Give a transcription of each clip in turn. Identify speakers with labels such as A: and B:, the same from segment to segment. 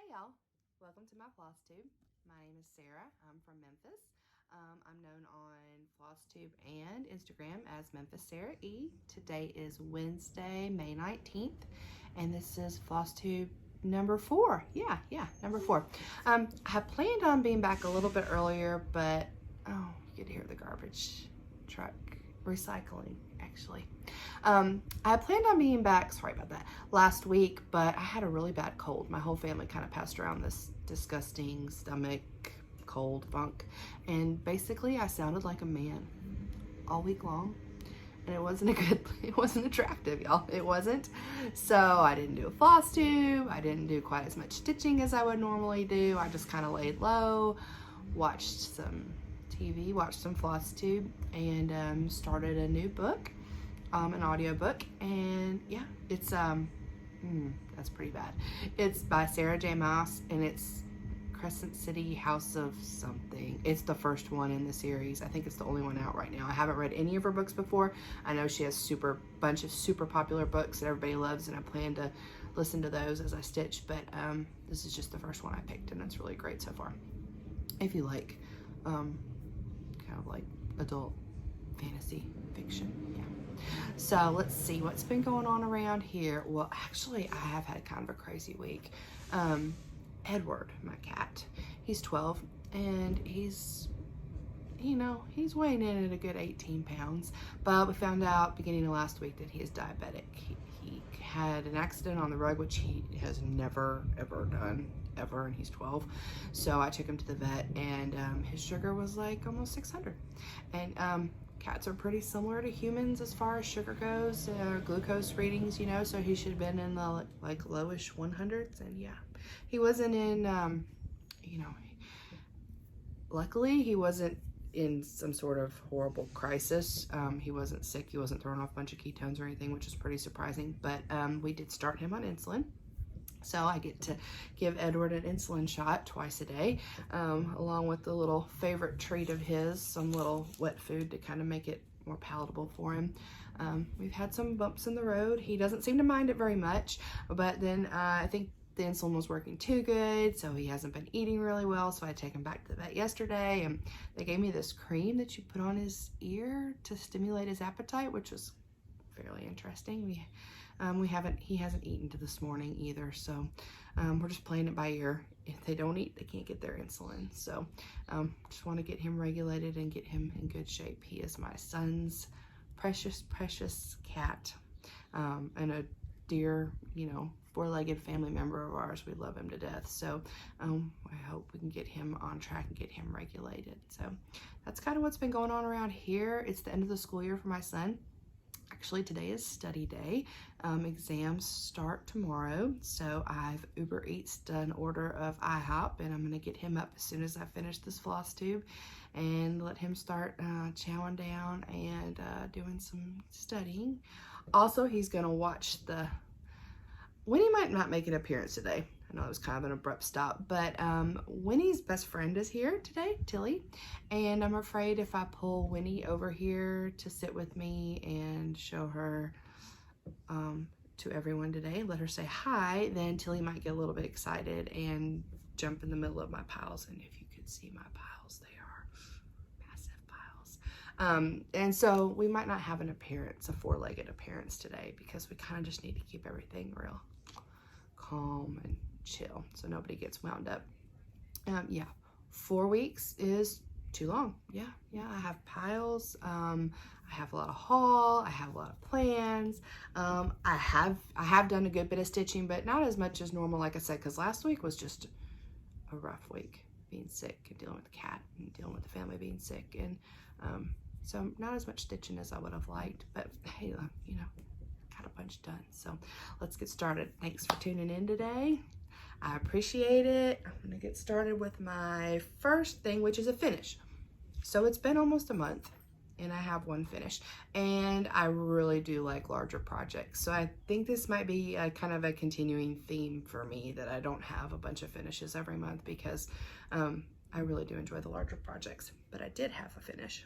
A: y'all, welcome to my FlossTube. My name is Sarah. I'm from Memphis. I'm known on FlossTube and Instagram as Memphis.sarah.e. Today is Wednesday, May 19th, and this is FlossTube number 4. Yeah, number 4. I had planned on being back a little bit earlier, but oh, you could hear the garbage truck recycling actually. I had planned on being back, sorry about that, last week, but I had a really bad cold. My whole family kind of passed around this disgusting stomach cold funk, and basically I sounded like a man all week long, and it wasn't it wasn't attractive, y'all. It wasn't. So I didn't do a floss tube. I didn't do quite as much stitching as I would normally do. I just kind of laid low, watched some TV, watched some FlossTube, and started a new book, an audio book, and yeah, it's that's pretty bad. It's by Sarah J. Maas, and it's Crescent City House of something. It's the first one in the series. I think it's the only one out right now. I haven't read any of her books before. I know she has bunch of super popular books that everybody loves, and I plan to listen to those as I stitch, but this is just the first one I picked, and it's really great so far. If you like kind of like adult fantasy fiction, yeah. So let's see what's been going on around here. Well, actually, I have had kind of a crazy week. Edward, my cat, he's 12, and he's, you know, he's weighing in at a good 18 pounds, but we found out beginning of last week that he is diabetic. He had an accident on the road, which he has never ever done ever, and he's 12. So I took him to the vet, and his sugar was like almost 600. And cats are pretty similar to humans as far as sugar goes, glucose readings, you know, so he should have been in the like lowish 100s, and yeah, he wasn't in, you know, luckily he wasn't in some sort of horrible crisis. He wasn't sick, he wasn't throwing off a bunch of ketones or anything, which is pretty surprising, but we did start him on insulin. So I get to give Edward an insulin shot twice a day, along with the little favorite treat of his, some little wet food to kind of make it more palatable for him. We've had some bumps in the road. He doesn't seem to mind it very much, but then I think the insulin was working too good, so he hasn't been eating really well, so I take him back to the vet yesterday, and they gave me this cream that you put on his ear to stimulate his appetite, which was fairly interesting. He hasn't eaten to this morning either, so we're just playing it by ear. If they don't eat, they can't get their insulin. So just want to get him regulated and get him in good shape. He is my son's precious, precious cat, and a dear, you know, four-legged family member of ours. We love him to death. So I hope we can get him on track and get him regulated. So that's kind of what's been going on around here. It's the end of the school year for my son. Actually, today is study day. Exams start tomorrow, so I've Uber Eats done order of IHOP, and I'm gonna get him up as soon as I finish this floss tube and let him start chowing down and doing some studying. Also, he's gonna watch Winnie might not make an appearance today. I know it was kind of an abrupt stop, but Winnie's best friend is here today, Tilly, and I'm afraid if I pull Winnie over here to sit with me and show her to everyone today, let her say hi, then Tilly might get a little bit excited and jump in the middle of my piles, and if you could see my piles, they are massive piles. And so we might not have an appearance, a four-legged appearance today, because we kind of just need to keep everything real calm and chill so nobody gets wound up. Yeah, 4 weeks is too long. Yeah, I have piles. I have a lot of haul. I have a lot of plans. I have done a good bit of stitching, but not as much as normal, like I said, because last week was just a rough week, being sick and dealing with the cat and dealing with the family being sick, and so not as much stitching as I would have liked, but hey, you know, got a bunch done. So let's get started. Thanks for tuning in today. I appreciate it. I'm gonna get started with my first thing, which is a finish. So it's been almost a month and I have one finished, and I really do like larger projects. So I think this might be a kind of a continuing theme for me, that I don't have a bunch of finishes every month, because I really do enjoy the larger projects. But I did have a finish,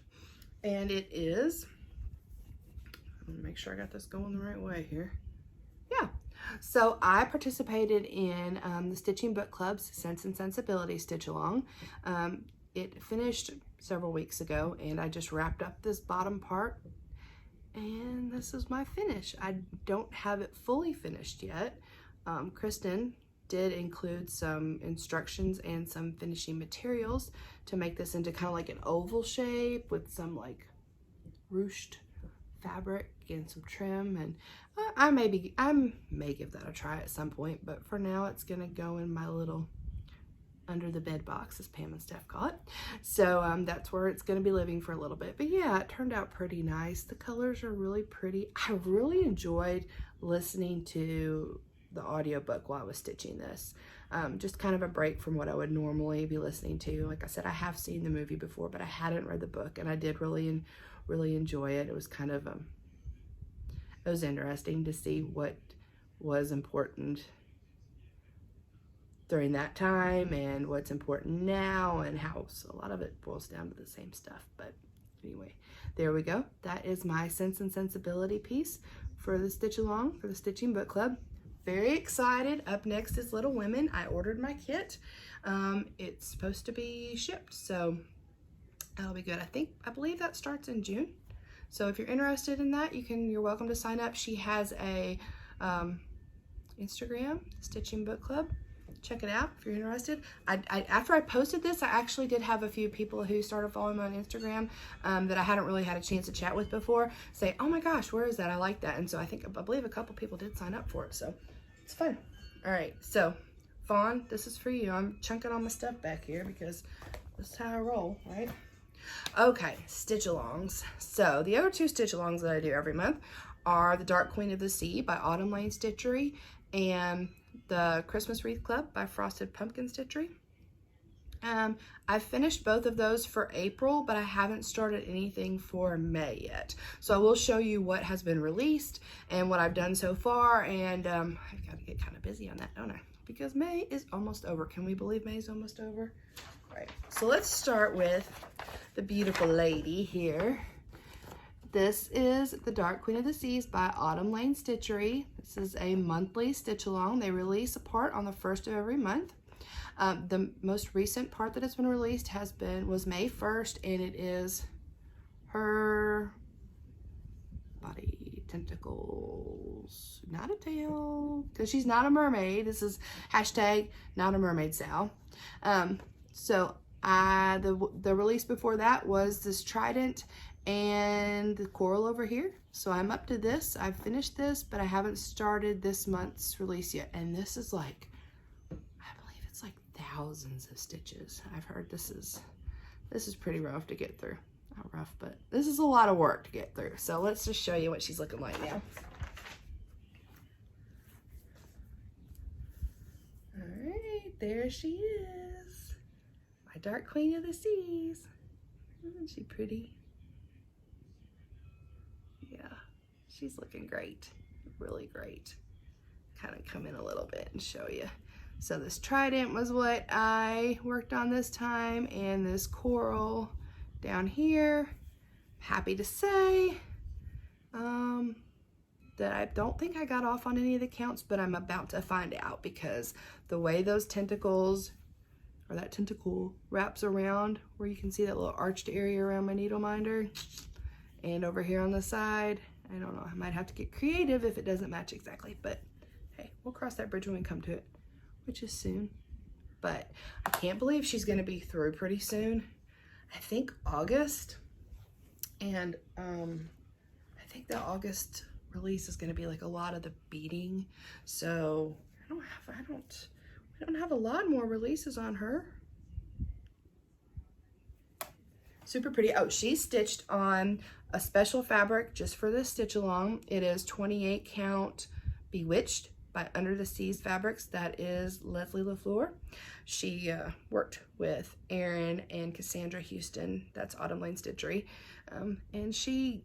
A: and it is, I'm gonna make sure I got this going the right way here. Yeah, So I participated in the Stitching Book Club's Sense and Sensibility Stitch Along. It finished several weeks ago, and I just wrapped up this bottom part, and this is my finish. I don't have it fully finished yet. Kristen did include some instructions and some finishing materials to make this into kind of like an oval shape with some like ruched fabric and some trim, and I may give that a try at some point, but for now it's gonna go in my little under the bed box, as Pam and Steph call it. So that's where it's gonna be living for a little bit. But yeah, it turned out pretty nice. The colors are really pretty. I really enjoyed listening to the audiobook while I was stitching this. Just kind of a break from what I would normally be listening to. Like I said, I have seen the movie before, but I hadn't read the book, and I did really enjoy it. It was kind of it was interesting to see what was important during that time and what's important now, and how a lot of it boils down to the same stuff. But anyway, there we go. That is my Sense and Sensibility piece for the Stitch Along for the Stitching Book Club. Very excited. Up next is Little Women. I ordered my kit. It's supposed to be shipped, so that'll be good. I believe that starts in June. So if you're interested in that, you're welcome to sign up. She has a Instagram, Stitching Book Club. Check it out if you're interested. After I posted this, I actually did have a few people who started following me on Instagram that I hadn't really had a chance to chat with before say, oh my gosh, where is that? I like that. And so I believe a couple people did sign up for it. So it's fun. All right, so Fawn, this is for you. I'm chunking all my stuff back here because this is how I roll, right? Okay, stitch alongs. So the other two stitch alongs that I do every month are the Dark Queen of the Sea by Autumn Lane Stitchery and the Christmas Wreath Club by Frosted Pumpkin Stitchery. I finished both of those for April, but I haven't started anything for May yet. So I will show you what has been released and what I've done so far, and I've got to get kind of busy on that, don't I? Because May is almost over. Can we believe May is almost over? All right, so let's start with the beautiful lady here. This is the Dark Queen of the Seas by Autumn Lane Stitchery. This is a monthly stitch along. They release a part on the 1st of every month. The most recent part that has been released was May 1st, and it is her body, tentacles, not a tail, because she's not a mermaid. This is hashtag not a mermaid Sal. So the release before that was this trident and the coral over here. So I'm up to this. I've finished this, but I haven't started this month's release yet. And this is like, I believe it's like thousands of stitches. I've heard this is pretty rough to get through. Not rough, but this is a lot of work to get through. So let's just show you what she's looking like now. All right, there she is. My Dark Queen of the Seas. Isn't she pretty? Yeah, she's looking great, really great. Kind of come in a little bit and show you. So this trident was what I worked on this time, and this coral down here. Happy to say that I don't think I got off on any of the counts, but I'm about to find out, because the way those tentacles, or that tentacle wraps around, where you can see that little arched area around my needle minder, and over here on the side, I don't know, I might have to get creative if it doesn't match exactly, but hey, we'll cross that bridge when we come to it, which is soon. But I can't believe she's gonna be through pretty soon. I think August, and I think the August release is gonna be like a lot of the beading, so we don't have a lot more releases on her. Super pretty. Oh, she's stitched on a special fabric just for this stitch along. It is 28 count Bewitched by Under the Seas Fabrics. That is Leslie LaFleur. She worked with Erin and Cassandra Houston. That's Autumn Lane Stitchery. And she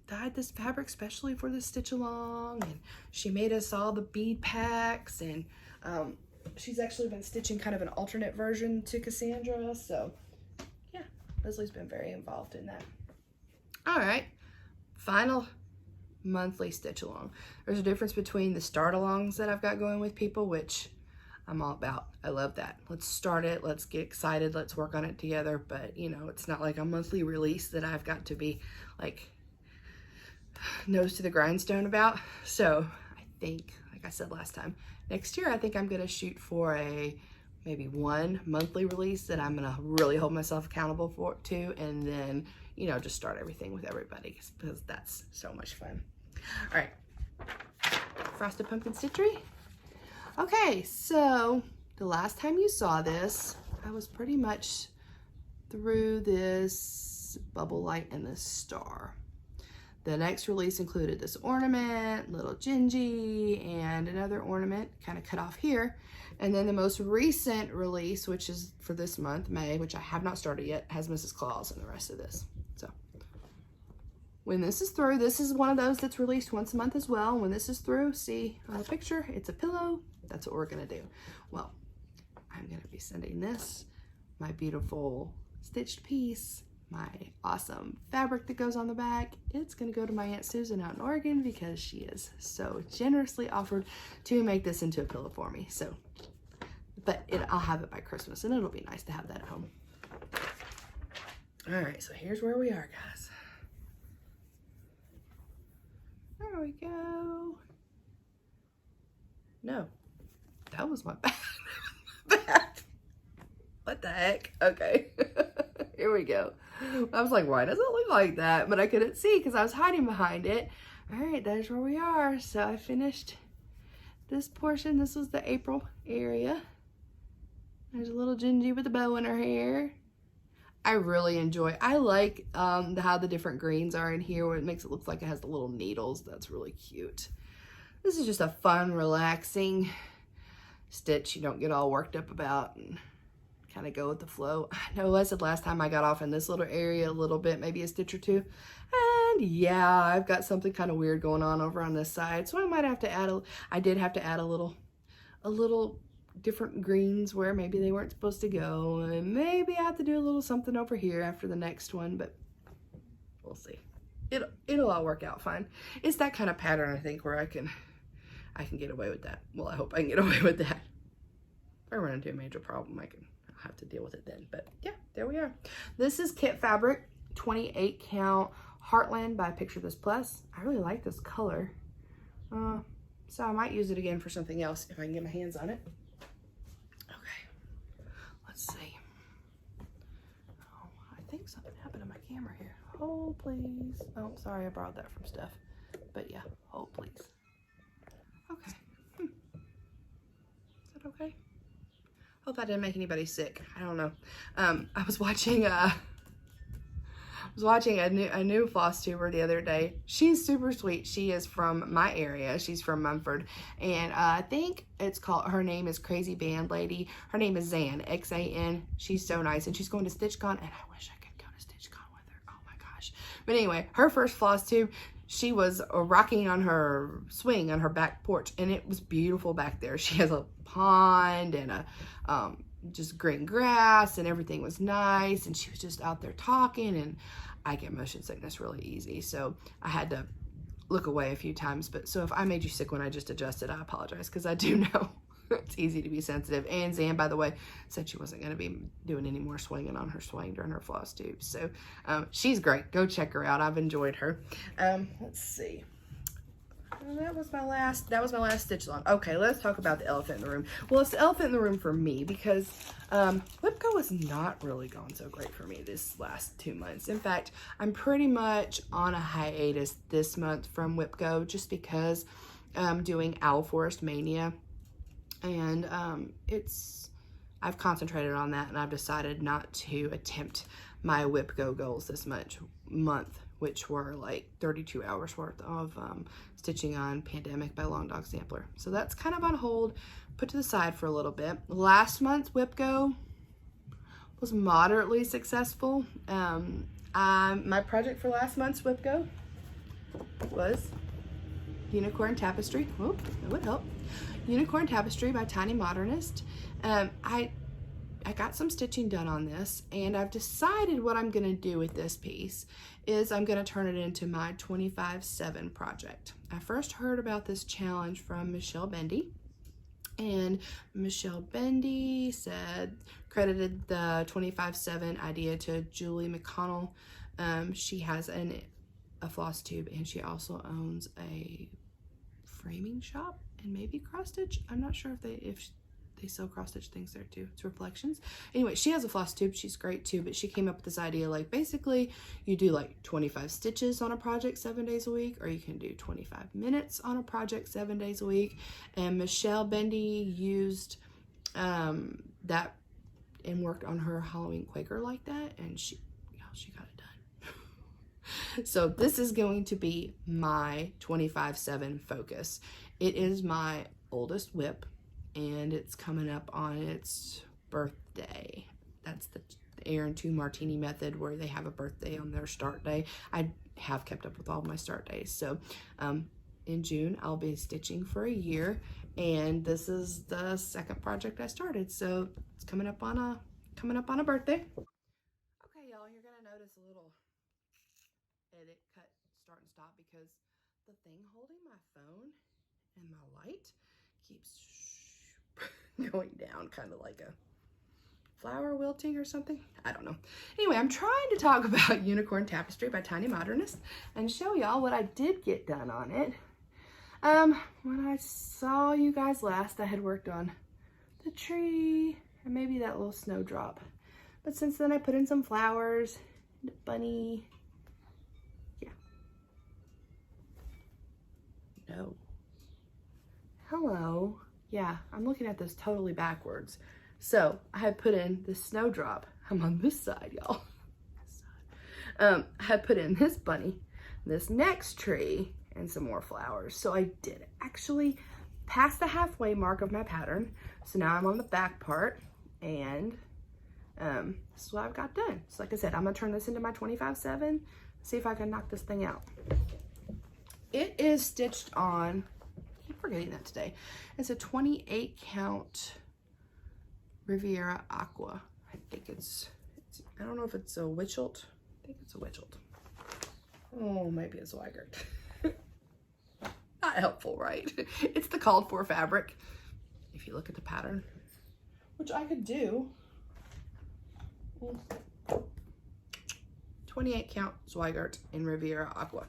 A: dyed this fabric specially for the stitch along, and she made us all the bead packs, and she's actually been stitching kind of an alternate version to Cassandra, so yeah, Leslie's been very involved in that. All right, final monthly stitch along. There's a difference between the start alongs that I've got going with people, which I'm all about. I love that. Let's start it. Let's get excited. Let's work on it together. But you know, it's not like a monthly release that I've got to be like nose to the grindstone about. So I think, like I said last time, next year I think I'm gonna shoot for a maybe 1 monthly release that I'm gonna really hold myself accountable to, and then, you know, just start everything with everybody because that's so much fun. All right, Frosted Pumpkin Stitchery. Okay, so the last time you saw this, I was pretty much through this bubble light and this star. The next release included this ornament, little Gingy, and another ornament kind of cut off here. And then the most recent release, which is for this month, May, which I have not started yet, has Mrs. Claus and the rest of this. So when this is through, this is one of those that's released once a month as well. When this is through, see on the picture, it's a pillow. That's what we're gonna do. Well, I'm gonna be sending this, my beautiful stitched piece, my awesome fabric that goes on the back. It's gonna go to my Aunt Susan out in Oregon because she is so generously offered to make this into a pillow for me. So, but I'll have it by Christmas and it'll be nice to have that at home. All right, so here's where we are, guys. There we go. No, that was my back. What the heck? Okay, here we go. I was like, why does it look like that? But I couldn't see because I was hiding behind it. All right, there's where we are. So I finished this portion. This was the April area. There's a little Gingy with a bow in her hair. I really enjoy, I like how the different greens are in here where it makes it look like it has the little needles. That's really cute. This is just a fun, relaxing stitch you don't get all worked up about and kind of go with the flow. I know I said last time I got off in this little area a little bit, maybe a stitch or two. And yeah, I've got something kind of weird going on over on this side. So I might have to add I did have to add a little different greens where maybe they weren't supposed to go. And maybe I have to do a little something over here after the next one, but we'll see. It'll all work out fine. It's that kind of pattern, I think, where I can get away with that. Well, I hope I can get away with that. If I run into a major problem, I'll have to deal with it then. But yeah, there we are. This is kit fabric, 28 count Heartland by Picture This Plus. I really like this color. So I might use it again for something else if I can get my hands on it. Okay, let's see. Oh, I think something happened to my camera here. Hold please. Oh, sorry, I borrowed that from Steph. But yeah, hold please. Okay. Is that okay? Hope I didn't make anybody sick. I don't know. I was watching a new FlossTuber the other day. She's super sweet. She is from my area. She's from Mumford, and I think it's called, her name is Crazy Band Lady. Her name is Zan, X-A-N. She's so nice, and she's going to StitchCon, and I wish I could go to StitchCon with her. Oh my gosh. But anyway, her first FlossTube, she was rocking on her swing on her back porch, and it was beautiful back there. She has a pond and a just green grass, and everything was nice, and she was just out there talking, and I get motion sickness really easy, so I had to look away a few times. But so if I made you sick when I just adjusted, I apologize, because I do know it's easy to be sensitive. And Zan, by the way, said she wasn't going to be doing any more swinging on her swing during her FlossTube. So she's great. Go check her out. I've enjoyed her. Let's see. That was my last stitch along. Okay, let's talk about the elephant in the room. Well, it's the elephant in the room for me because WIPGO has not really gone so great for me this last 2 months. In fact, I'm pretty much on a hiatus this month from WIPGO just because I'm doing Owl Forest Mania, and I've concentrated on that, and I've decided not to attempt my WIPGO goals this month, which were like 32 hours worth of stitching on Pandemic by Long Dog Sampler. So that's kind of on hold, put to the side for a little bit. Last month's WIPGO was moderately successful. My project for last month's WIPGO was Unicorn Tapestry. Whoop, that would help. Unicorn Tapestry by Tiny Modernist. I I got some stitching done on this, and I've decided what I'm gonna do with this piece is I'm gonna turn it into my 25/7 project. I first heard about this challenge from Michelle Bendy, and Michelle Bendy credited the 25/7 idea to Julie McConnell. She has a FlossTube, and she also owns a framing shop and maybe cross stitch. I'm not sure if they sell cross stitch things there too. It's Reflections. Anyway, she has a FlossTube. She's great too, but she came up with this idea, like basically you do like 25 stitches on a project 7 days a week, or you can do 25 minutes on a project 7 days a week. And Michelle Bendy used that and worked on her Halloween Quaker like that, and she got it done. So this is going to be my 25/7 focus. It is my oldest WIP, and it's coming up on its birthday. That's the Aaron 2 Martini method, where they have a birthday on their start day. I have kept up with all of my start days. So in June, I'll be stitching for a year, and this is the second project I started. So it's coming up on a birthday. Okay, y'all, you're gonna notice a little edit, cut, start and stop, because the thing holding my phone and my light keeps going down, kind of like a flower wilting or something. I don't know. Anyway, I'm trying to talk about Unicorn Tapestry by Tiny Modernist and show y'all what I did get done on it. When I saw you guys last, I had worked on the tree and maybe that little snowdrop. But since then, I put in some flowers, and a bunny. Yeah. No. Hello. Yeah, I'm looking at this totally backwards. So I had put in the snowdrop. I'm on this side, y'all. I had put in this bunny, this next tree, and some more flowers. So I did actually pass the halfway mark of my pattern. So now I'm on the back part, and this is what I've got done. So like I said, I'm gonna turn this into my 25/7, see if I can knock this thing out. It is stitched on, I keep forgetting that today. It's a 28 count Riviera Aqua. I think it's I don't know if it's a Witchelt. I think it's a Witchelt. Oh, maybe it's Weigert. Not helpful, right? It's the called for fabric. If you look at the pattern, which I could do. 28 count Zweigart in Riviera Aqua.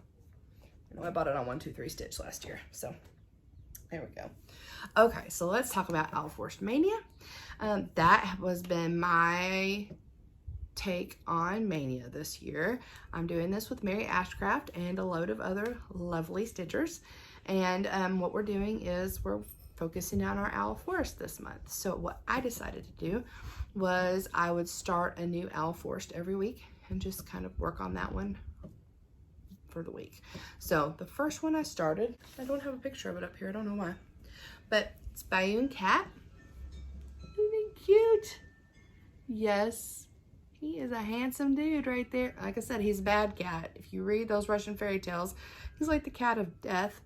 A: I know I bought it on 1-2-3 Stitch last year, so there we go. Okay, so let's talk about Owl Forest Mania. That has been my take on Mania this year. I'm doing this with Mary Ashcraft and a load of other lovely stitchers. And what we're doing is we're focusing on our Owl Forest this month. So what I decided to do was I would start a new Owl Forest every week and just kind of work on that one for the week. So the first one I started, I don't have a picture of it up here, I don't know why, but it's Bayou Cat. Isn't he cute? Yes, he is a handsome dude right there. Like I said, he's a bad cat. If you read those Russian fairy tales, he's like the cat of death.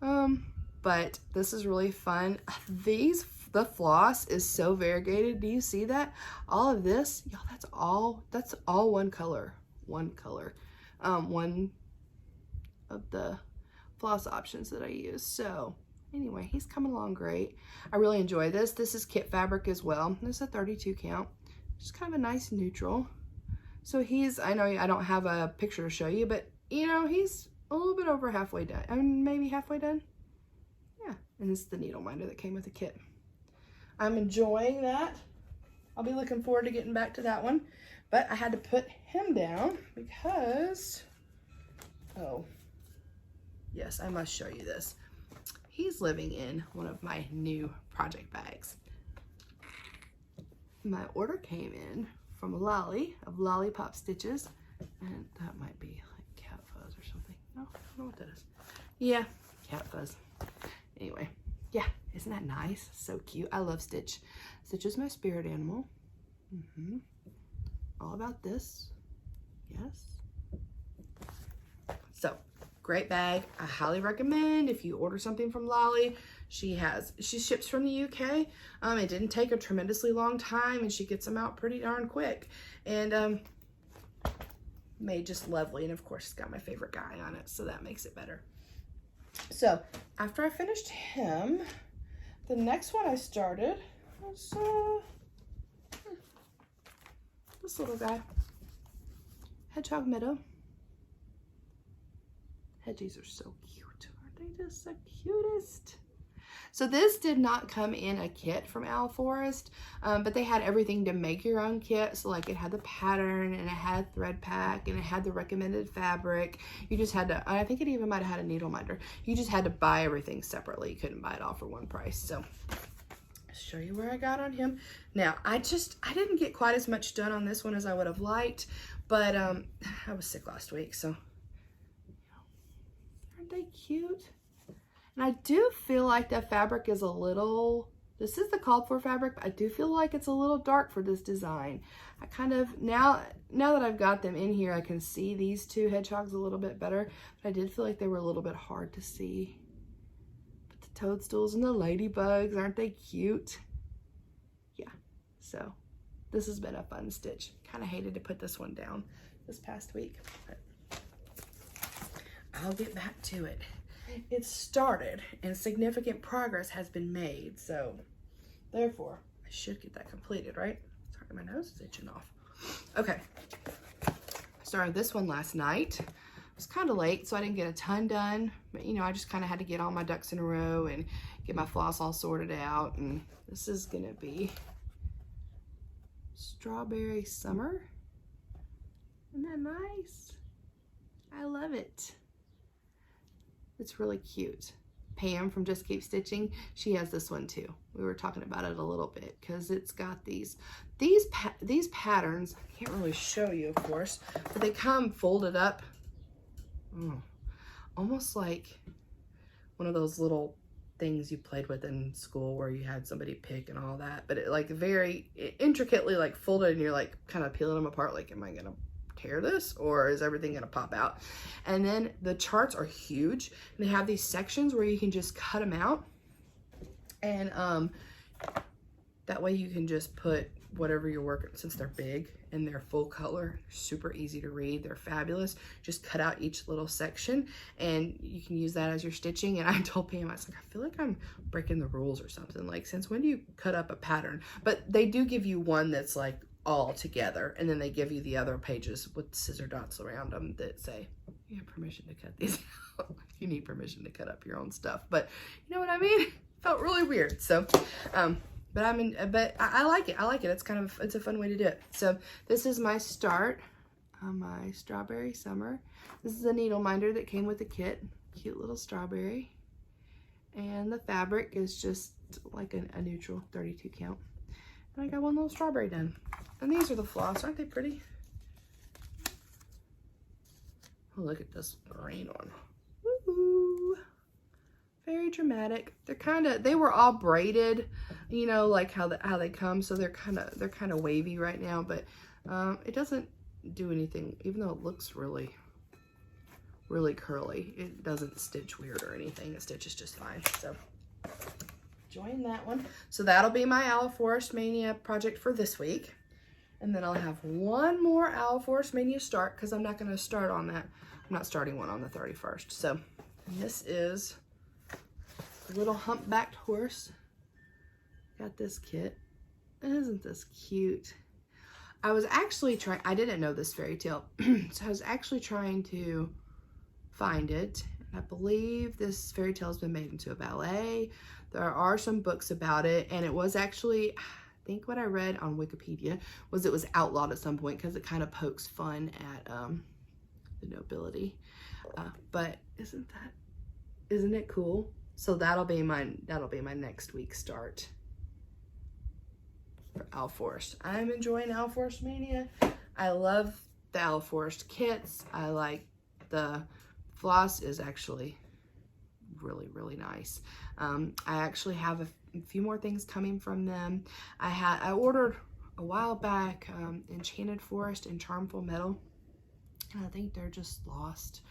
A: But this is really fun. The floss is so variegated. Do you see that? All of this, y'all, that's all one color. One of the floss options that I use. So anyway, he's coming along great. I really enjoy this. This is kit fabric as well. This is a 32 count. Just kind of a nice neutral. So I know I don't have a picture to show you, but you know, he's a little bit over halfway done. I mean, maybe halfway done. Yeah, and this is the needle minder that came with the kit. I'm enjoying that. I'll be looking forward to getting back to that one, but I had to put him down because, oh, yes, I must show you this. He's living in one of my new project bags. My order came in from Lolly of Lollipop Stitches, and that might be like cat fuzz or something. No, I don't know what that is. Yeah, cat fuzz. Anyway, yeah, isn't that nice? So cute. I love Stitch. Stitch is my spirit animal. All about this. Yes. So, great bag. I highly recommend if you order something from Lolly, she ships from the UK. It didn't take a tremendously long time, and she gets them out pretty darn quick. And made just lovely. And of course, it's got my favorite guy on it, so that makes it better. So after I finished him, the next one I started was this little guy, Hedgehog Meadow. Hedgies are so cute. Aren't they just the cutest? So this did not come in a kit from Owl Forest, but they had everything to make your own kit. So like it had the pattern, and it had thread pack, and it had the recommended fabric. You just had to, I think it even might have had a needle minder. You just had to buy everything separately. You couldn't buy it all for one price. So I'll show you where I got on him. Now I didn't get quite as much done on this one as I would have liked, but I was sick last week, so aren't they cute? And I do feel like the fabric is a little, this is the called for fabric, but I do feel like it's a little dark for this design. I kind of, now that I've got them in here, I can see these two hedgehogs a little bit better, but I did feel like they were a little bit hard to see. But the toadstools and the ladybugs, aren't they cute? Yeah, so this has been a fun stitch. Kind of hated to put this one down this past week, but I'll get back to it. It started and significant progress has been made, so therefore I should get that completed, right? Sorry, my nose is itching off. Okay, I started this one last night. It was kind of late, so I didn't get a ton done, but you know, I just kind of had to get all my ducks in a row and get my floss all sorted out. And this is gonna be Strawberry Summer. Isn't that nice? I love it. It's really cute. Pam from Just Keep Stitching, she has this one too. We were talking about it a little bit because it's got these patterns. I can't really show you, of course, but they come folded up, almost like one of those little things you played with in school where you had somebody pick and all that, but it like very intricately like folded, and you're like kind of peeling them apart. Like, am I gonna tear this, or is everything gonna pop out? And then the charts are huge, and they have these sections where you can just cut them out, and that way you can just put whatever you're working, since they're big and they're full color, super easy to read, they're fabulous. Just cut out each little section and you can use that as your stitching. And I told Pam, I was like, I feel like I'm breaking the rules or something. Like, since when do you cut up a pattern? But they do give you one that's like all together, and then they give you the other pages with scissor dots around them that say you have permission to cut these out. You need permission to cut up your own stuff, but you know what I mean? Felt really weird. So but I like it. I like it. It's a fun way to do it. So this is my start on my Strawberry Summer. This is a needle minder that came with the kit. Cute little strawberry, and the fabric is just like a neutral 32 count. And I got one little strawberry done. And these are the floss. Aren't they pretty? Oh, look at this green one. Woo-hoo. Very dramatic. They were all braided, you know, like how they come. So they're kind of wavy right now, but it doesn't do anything. Even though it looks really curly, it doesn't stitch weird or anything. It stitches just fine. So join that one. So that'll be my Owl Forest Mania project for this week. And then I'll have one more Owl Forest Mania start, because I'm not going to start on that. I'm not starting one on the 31st. So this is a little humpbacked horse. Got this kit. Isn't this cute? I was actually trying, I didn't know this fairy tale. So I was actually trying to find it. I believe this fairy tale has been made into a ballet. There are some books about it, and it was actually, I think what I read on Wikipedia was it was outlawed at some point because it kind of pokes fun at the nobility. But isn't it cool? So that'll be my next week's start for Owl Forest. I'm enjoying Owl Forest Mania. I love the Owl Forest kits. I like the floss is actually really nice. I actually have a few more things coming from them. I ordered a while back Enchanted Forest and Charmful Metal, and I think they're just lost.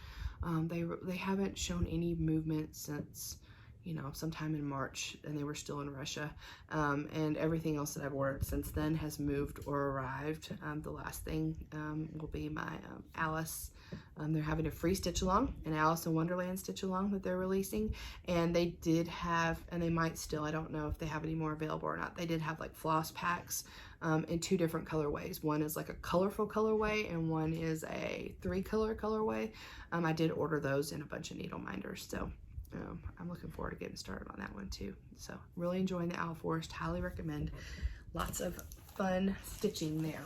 A: They haven't shown any movement since, you know, sometime in March, and they were still in Russia. And everything else that I've ordered since then has moved or arrived. The last thing will be my Alice. They're having a free stitch along, an Alice in Wonderland stitch along that they're releasing. And they did have, and they might still, I don't know if they have any more available or not. They did have like floss packs in 2 different colorways. One is like a colorful colorway, and one is a 3-color colorway. I did order those in a bunch of needle minders, so I'm looking forward to getting started on that one too. So really enjoying the Owl Forest, highly recommend. Lots of fun stitching there.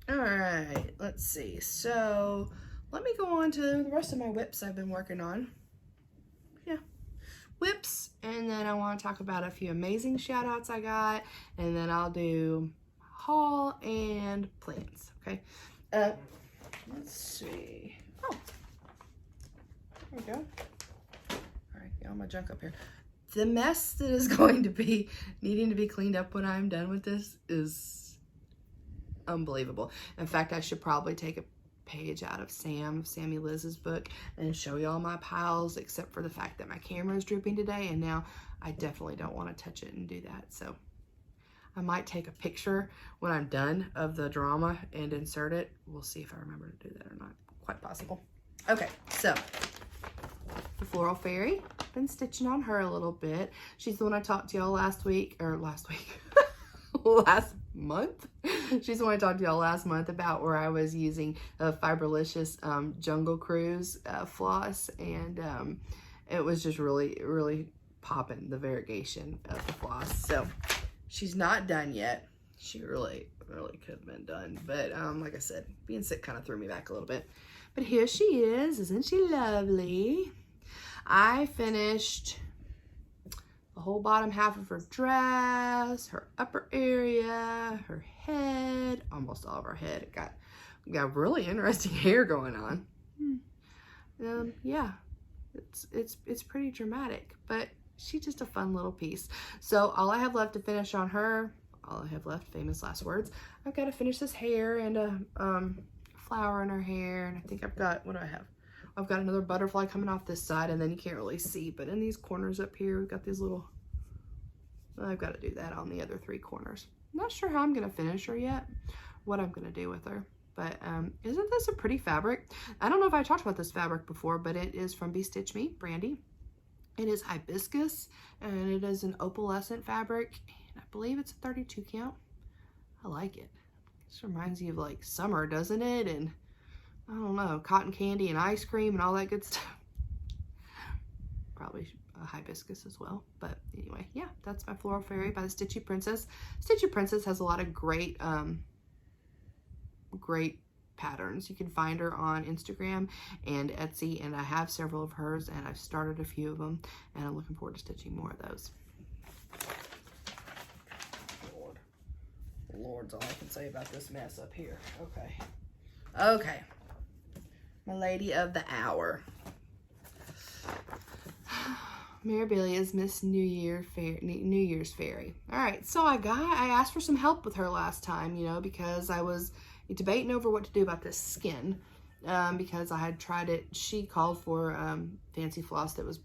A: All right, let's see. So let me go on to the rest of my WIPs I've been working on. Yeah, WIPs, and then I want to talk about a few amazing shout outs I got, and then I'll do haul and plans, okay? Let's see. Oh, there we go. All my junk up here. The mess that is going to be needing to be cleaned up when I'm done with this is unbelievable. In fact, I should probably take a page out of Sammie Liz's book and show you all my piles, except for the fact that my camera is drooping today, and now I definitely don't want to touch it and do that. So I might take a picture when I'm done of the drama and insert it. We'll see if I remember to do that or not. Quite possible. Okay, so the Floral Fairy, been stitching on her a little bit. She's the one I talked to y'all last month. She's the one I talked to y'all last month about, where I was using a Fiberlicious Jungle Cruise floss, and it was just really popping the variegation of the floss. So she's not done yet. She really could have been done, but like I said, being sick kind of threw me back a little bit. But here she is. Isn't she lovely? I finished the whole bottom half of her dress, her upper area, her head, almost all of her head. It got really interesting hair going on. Yeah, it's pretty dramatic, but she's just a fun little piece. So all I have left to finish on her, all I have left, famous last words, I've got to finish this hair and a flower in her hair, and I think I've got, what do I have? I've got another butterfly coming off this side, and then you can't really see, but in these corners up here, we've got these little, I've got to do that on the other 3 corners. I'm not sure how I'm going to finish her yet, what I'm going to do with her, but isn't this a pretty fabric? I don't know if I talked about this fabric before, but it is from BeStitchMe, Brandy. It is hibiscus, and it is an opalescent fabric, and I believe it's a 32 count. I like it. This reminds you of like summer, doesn't it? And I don't know, cotton candy and ice cream and all that good stuff. Probably hibiscus as well. But anyway, yeah, that's my Floral Fairy by the Stitchy Princess. Stitchy Princess has a lot of great patterns. You can find her on Instagram and Etsy, and I have several of hers, and I've started a few of them, and I'm looking forward to stitching more of those. Lord's all I can say about this mess up here. Okay, my lady of the hour, Mirabilia's Miss New Year's Fairy. All right, so I asked for some help with her last time, you know, because I was debating over what to do about this skin, because I had tried it. She called for fancy floss that was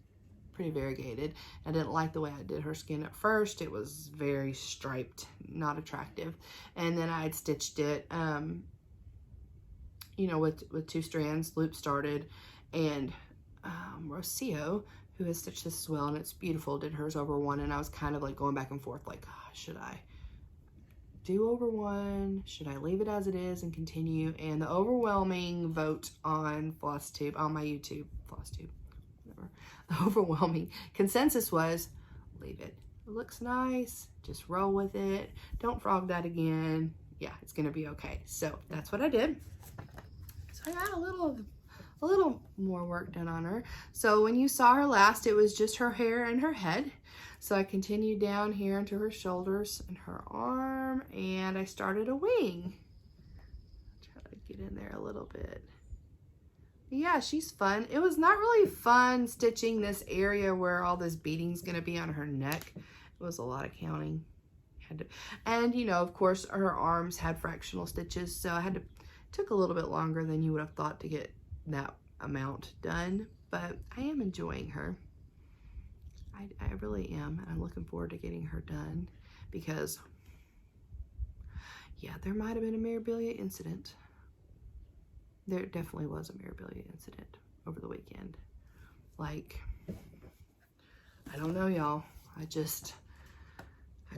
A: pretty variegated. I didn't like the way I did her skin at first. It was very striped, not attractive. And then I had stitched it, you know, with 2 strands, loop started, and Rocio, who has stitched this as well, and it's beautiful, did hers over 1, and I was kind of like going back and forth, like, should I do over 1? Should I leave it as it is and continue? And the overwhelming vote on FlossTube, on my YouTube, FlossTube, whatever, the overwhelming consensus was, leave it. It looks nice, just roll with it. Don't frog that again. Yeah, it's gonna be okay. So that's what I did. So I got a little more work done on her. So when you saw her last, it was just her hair and her head. So I continued down here into her shoulders and her arm, and I started a wing. Try to get in there a little bit. Yeah, she's fun. It was not really fun stitching this area where all this beading's gonna be on her neck. It was a lot of counting. And you know, of course, her arms had fractional stitches, so took a little bit longer than you would have thought to get that amount done, but I am enjoying her. I really am. And I'm looking forward to getting her done because, yeah, there might have been a memorabilia incident. There definitely was a memorabilia incident over the weekend. Like, I don't know, y'all. I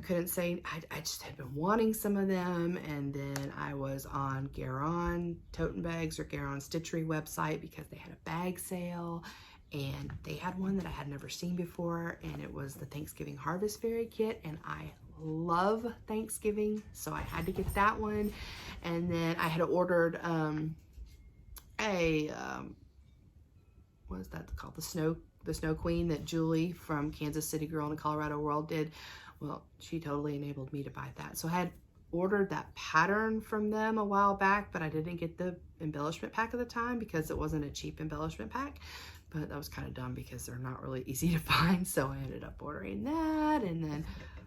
A: couldn't say, I just had been wanting some of them, and then I was on Garon Toten Bags or Garon Stitchery website because they had a bag sale, and they had one that I had never seen before, and it was the Thanksgiving Harvest Fairy Kit, and I love Thanksgiving, so I had to get that one. And then I had ordered what is that called? The Snow Queen that Julie from Kansas City Girl in the Colorado World did. Well, she totally enabled me to buy that. So I had ordered that pattern from them a while back, but I didn't get the embellishment pack at the time because it wasn't a cheap embellishment pack. But that was kind of dumb because they're not really easy to find. So I ended up ordering that. And then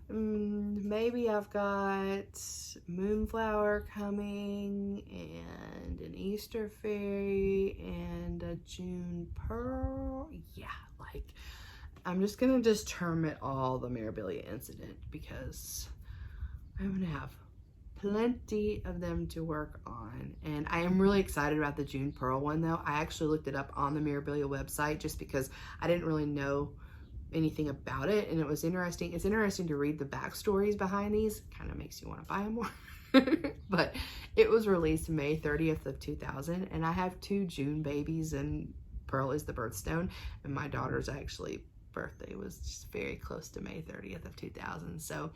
A: maybe I've got Moonflower coming, and an Easter Fairy, and a June Pearl. Yeah, like, I'm just gonna just term it all the memorabilia incident because I'm gonna have plenty of them to work on. And I am really excited about the June Pearl one though. I actually looked it up on the memorabilia website just because I didn't really know anything about it, and it was interesting. It's interesting to read the backstories behind these. Kind of makes you want to buy them more. But it was released May 30th of 2000, and I have 2 June babies, and Pearl is the birthstone, and my daughter's actually birthday was just very close to May 30th of 2000. So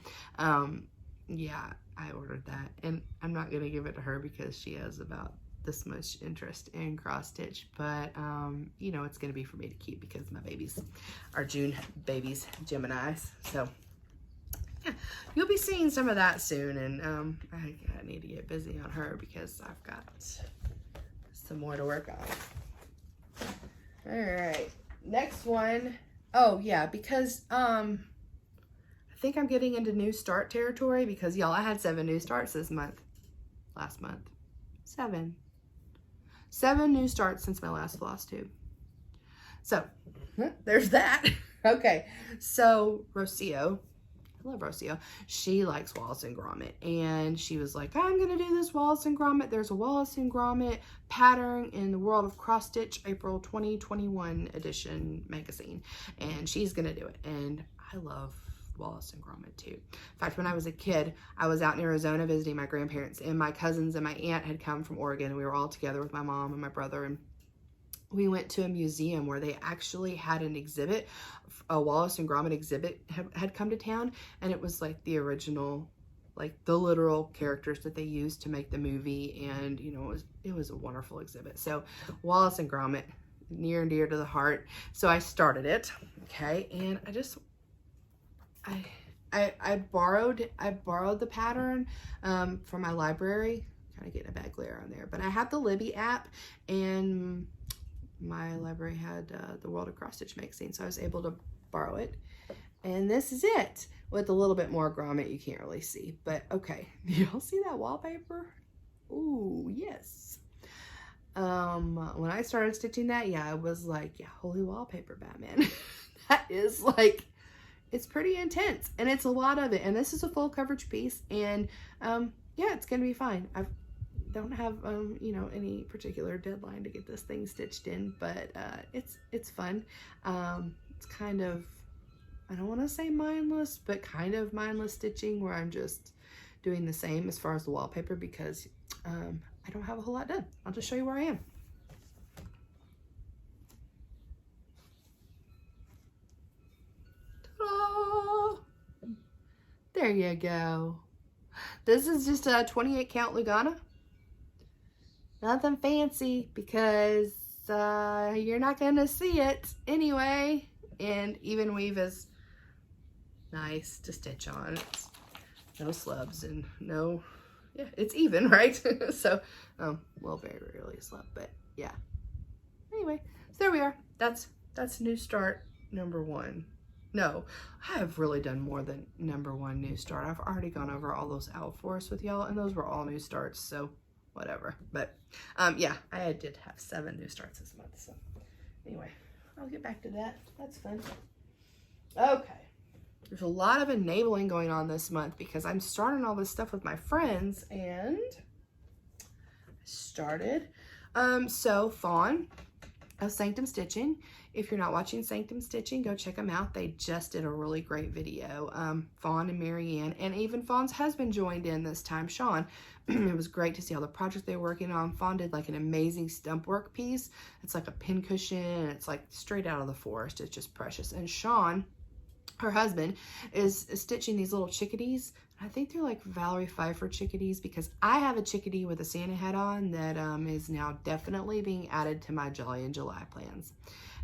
A: yeah, I ordered that, and I'm not gonna give it to her because she has about this much interest in cross stitch, but you know, it's gonna be for me to keep because my babies are June babies, Geminis. So yeah, you'll be seeing some of that soon, and I need to get busy on her because I've got some more to work on. All right, next one. Oh yeah, because I think I'm getting into new start territory because y'all, I had 7 new starts this month. Last month, 7 new starts since my last FlossTube. So there's that. Okay, so Rocio, I love Rocio. She likes Wallace and Gromit, and she was like, I'm gonna do this Wallace and Gromit. There's a Wallace and Gromit pattern in the World of Cross Stitch April 2021 edition magazine, and she's gonna do it. And I love Wallace and Gromit too. In fact, when I was a kid, I was out in Arizona visiting my grandparents, and my cousins and my aunt had come from Oregon, and we were all together with my mom and my brother, and we went to a museum where they actually had an exhibit, a Wallace and Gromit exhibit had come to town, and it was like the original, like the literal characters that they used to make the movie, and you know, it was a wonderful exhibit. So Wallace and Gromit, near and dear to the heart. So I started it, okay, and I borrowed the pattern from my library. Kind of getting a bad glare on there, but I have the Libby app, and my library had the World of Cross Stitch magazine, so I was able to borrow it. And this is it with a little bit more grommet. You can't really see, but okay. Y'all see that wallpaper? Ooh, yes. When I started stitching that, yeah, I was like, yeah, holy wallpaper, Batman. That is like, it's pretty intense, and it's a lot of it, and this is a full coverage piece, and yeah, it's gonna be fine. I don't have you know, any particular deadline to get this thing stitched in, but it's fun. It's kind of, I don't want to say mindless, but kind of mindless stitching where I'm just doing the same as far as the wallpaper because I don't have a whole lot done. I'll just show you where I am. There you go. This is just a 28 count Lugana. Nothing fancy because you're not gonna see it anyway. And even weave is nice to stitch on. It's no slubs and no, yeah, it's even, right? So, well, very rarely slub, but yeah. Anyway, so there we are. That's new start number 1. No, I have really done more than number 1 new start. I've already gone over all those out for us with y'all, and those were all new starts, so whatever. But yeah, I did have 7 new starts this month. So anyway, I'll get back to that. That's fun. Okay. There's a lot of enabling going on this month because I'm starting all this stuff with my friends, and I started. So Fawn of Sanctum Stitching. If you're not watching Sanctum Stitching, go check them out. They just did a really great video. Fawn and Marianne, and even Fawn's husband joined in this time, Sean. It was great to see all the projects they were working on. Fawn did like an amazing stump work piece. It's like a pin cushion, and it's like straight out of the forest. It's just precious. And Sean, her husband, is stitching these little chickadees. I think they're like Valerie Pfeiffer chickadees, because I have a chickadee with a Santa hat on that is now definitely being added to my Jolly in July plans.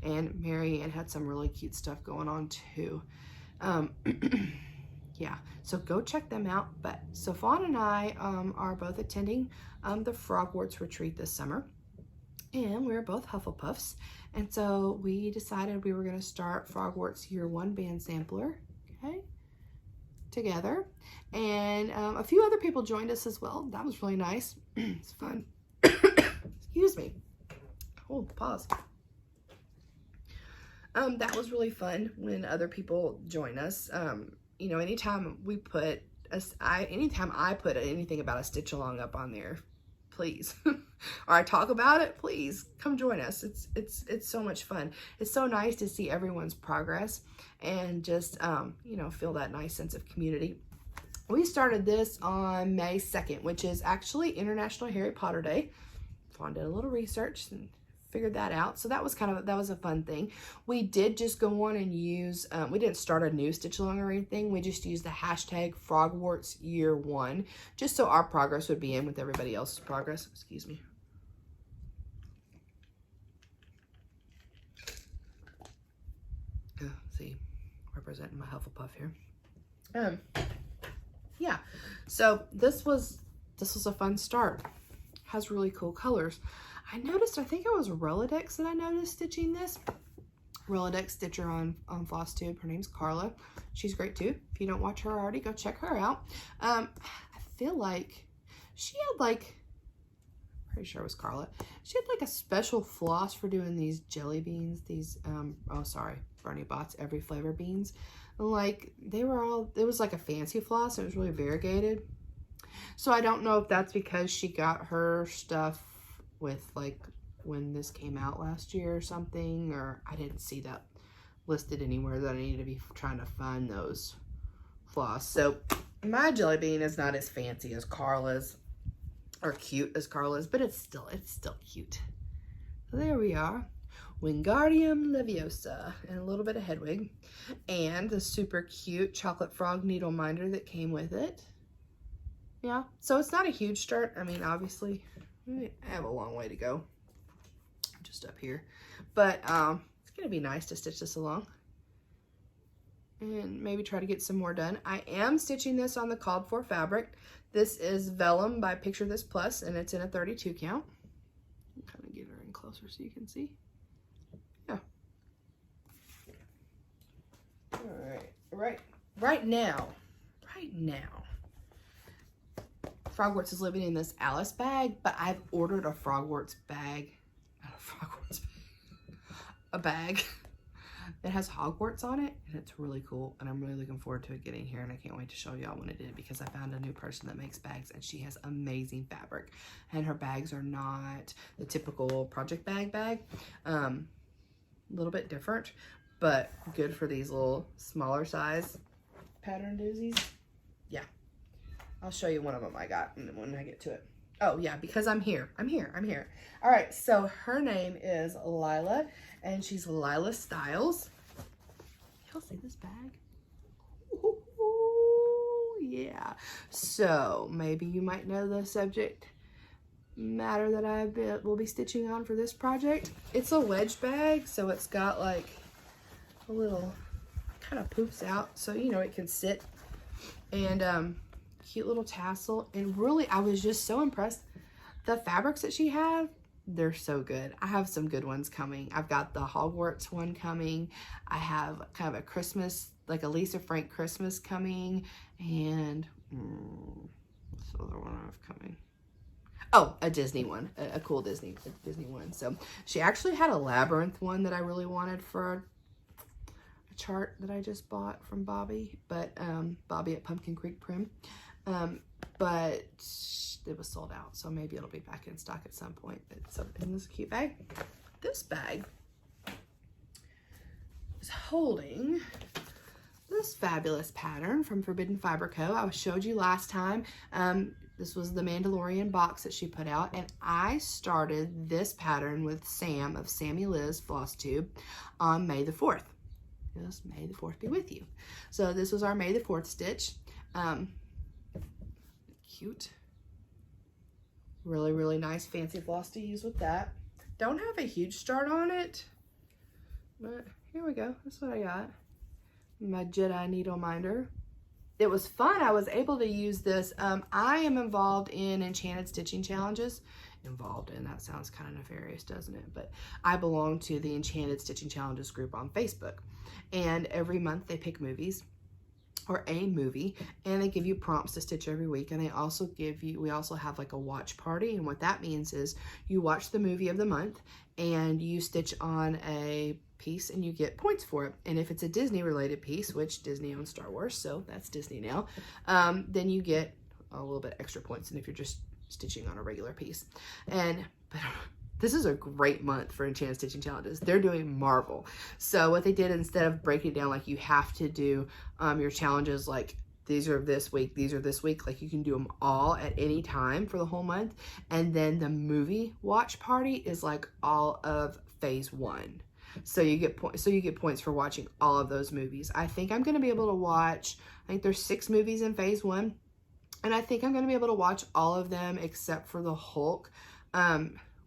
A: And Marianne had some really cute stuff going on too. Yeah, so go check them out. But so Fawn and I are both attending the Frogwarts retreat this summer, and we're both Hufflepuffs. And so we decided we were going to start Frogwarts Year 1 band sampler, okay, together. And a few other people joined us as well. That was really nice. It's fun. Excuse me. Oh, pause. That was really fun when other people join us. You know, anytime I put anything about a stitch along up on there, please, or I talk about it, please come join us. It's so much fun. It's so nice to see everyone's progress and just, you know, feel that nice sense of community. We started this on May 2nd, which is actually International Harry Potter Day. Fawn did a little research and figured that out. So that was a fun thing. We did just go on and use, we didn't start a new stitch along or anything. We just used the hashtag Frogwarts Year 1, just so our progress would be in with everybody else's progress. Excuse me. See, representing my Hufflepuff here. Yeah, so this was a fun start. Has really cool colors. I noticed, I think it was Rolodex that I noticed stitching this. Rolodex stitcher on FlossTube. Her name's Carla. She's great too. If you don't watch her already, go check her out. I feel like she had like, pretty sure it was Carla. She had like a special floss for doing these jelly beans. These, oh sorry, Bernie Bott's Every Flavor beans. Like they were all, it was like a fancy floss. It was really variegated. So I don't know if that's because she got her stuff with like when this came out last year or something, or I didn't see that listed anywhere that I needed to be trying to find those floss. So my jelly bean is not as fancy as Carla's or cute as Carla's, but it's still cute. So there we are. Wingardium Leviosa and a little bit of Hedwig and the super cute chocolate frog needle minder that came with it. Yeah, so it's not a huge start. I mean, obviously, I have a long way to go. I'm just up here. But it's going to be nice to stitch this along. And maybe try to get some more done. I am stitching this on the called for fabric. This is Vellum by Picture This Plus, and it's in a 32 count. I'll kind of get her in closer so you can see. Yeah. All right. Right now. Frogwarts is living in this Alice bag, but I've ordered a Frogwarts bag. Not a Frogwarts bag. A bag that has Hogwarts on it, and it's really cool, and I'm really looking forward to it getting here, and I can't wait to show y'all when it did, because I found a new person that makes bags, and she has amazing fabric, and her bags are not the typical project bag. A little bit different, but good for these little smaller size pattern doozies. Yeah. I'll show you one of them I got when I get to it. Oh yeah, because I'm here. All right, so her name is Lila, and she's Lila Styles. Y'all see this bag? Ooh, yeah. So maybe you might know the subject matter that I will be stitching on for this project. It's a wedge bag, so it's got like a little kind of poops out, so you know it can sit, and cute little tassel. And really, I was just so impressed. The fabrics that she had, they're so good. I have some good ones coming. I've got the Hogwarts one coming. I have kind of a Christmas, like a Lisa Frank Christmas coming, and what's the other one I have coming? Oh, a Disney one, a cool Disney one. So she actually had a Labyrinth one that I really wanted for a chart that I just bought from Bobby, but Bobby at Pumpkin Creek Prim. But it was sold out, so maybe it'll be back in stock at some point. So isn't this a cute bag? This bag is holding this fabulous pattern from Forbidden Fiber Co. I showed you last time. This was the Mandalorian box that she put out, and I started this pattern with Sam of Sammie Liz FlossTube on May the 4th. Yes, May the 4th be with you. So this was our May the 4th stitch. Cute. Really, really nice fancy floss to use with that. Don't have a huge start on it, but here we go. That's what I got. My Jedi needle minder. It was fun. I was able to use this. I am involved in Enchanted Stitching Challenges. Involved in, that sounds kind of nefarious, doesn't it? But I belong to the Enchanted Stitching Challenges group on Facebook. And every month they pick movies, or a movie, and they give you prompts to stitch every week. And they also give you, we also have like a watch party. And what that means is you watch the movie of the month and you stitch on a piece and you get points for it. And if it's a Disney related piece, which Disney owns Star Wars, so that's Disney now, then you get a little bit extra points than if you're just stitching on a regular piece. And this is a great month for Enchanted Stitching Challenges. They're doing Marvel. So what they did, instead of breaking it down like you have to do your challenges like these are this week, these are this week, like you can do them all at any time for the whole month. And then the movie watch party is like all of phase 1. So you get points for watching all of those movies. I think I'm going to be able to watch, I think there's 6 movies in phase 1. And I think I'm going to be able to watch all of them except for the Hulk,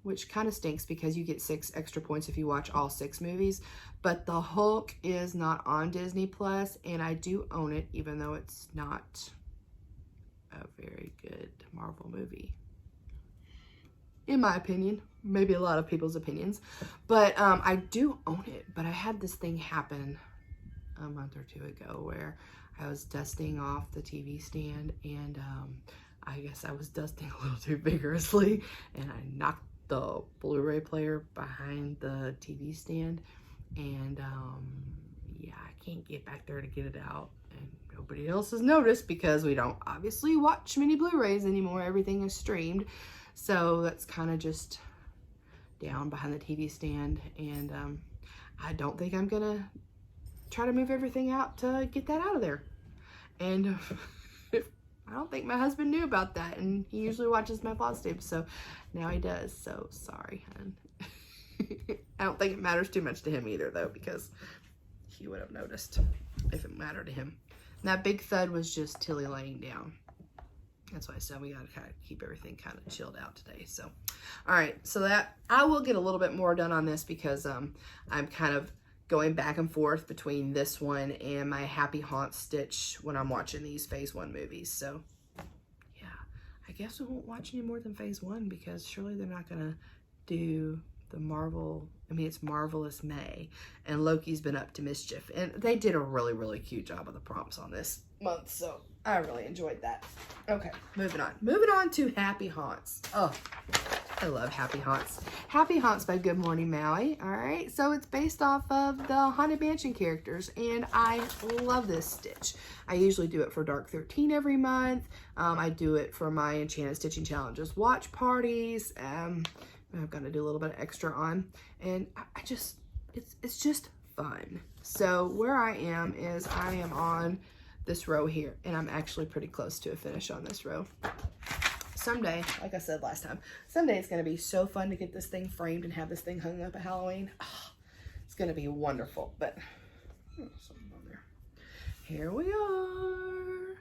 A: which kind of stinks because you get 6 extra points if you watch all 6 movies. But the Hulk is not on Disney Plus, and I do own it, even though it's not a very good Marvel movie, in my opinion. Maybe a lot of people's opinions, but I do own it. But I had this thing happen a month or 2 ago where I was dusting off the TV stand, and I guess I was dusting a little too vigorously, and I knocked the Blu-ray player behind the TV stand, and yeah, I can't get back there to get it out, and nobody else has noticed because we don't obviously watch many Blu-rays anymore. Everything is streamed, so that's kind of just down behind the TV stand, and I don't think I'm gonna try to move everything out to get that out of there. And I don't think my husband knew about that, and he usually watches my FlossTube, so now he does. So sorry, hon. I don't think it matters too much to him either, though, because he would have noticed if it mattered to him. And that big thud was just Tilly laying down. That's why I said we gotta kind of keep everything kind of chilled out today. So, all right, so that I will get a little bit more done on this because I'm kind of going back and forth between this one and my Happy Haunts stitch when I'm watching these phase 1 movies. So yeah, I guess we won't watch any more than phase 1 because surely they're not gonna do the Marvel. I mean, it's Marvelous May, and Loki's been up to mischief, and they did a really, really cute job of the prompts on this month, so I really enjoyed that. Okay, moving on to Happy Haunts. Oh, I love Happy Haunts. Happy Haunts by Good Morning Maui. All right, so it's based off of the Haunted Mansion characters, and I love this stitch. I usually do it for Dark 13 every month. I do it for my Enchanted Stitching Challenges watch parties. I've got to do a little bit extra on, and I just, it's just fun. So where I am is I am on this row here, and I'm actually pretty close to a finish on this row. Someday, like I said last time, someday it's going to be so fun to get this thing framed and have this thing hung up at Halloween. Oh, it's going to be wonderful, but something on there. Here we are.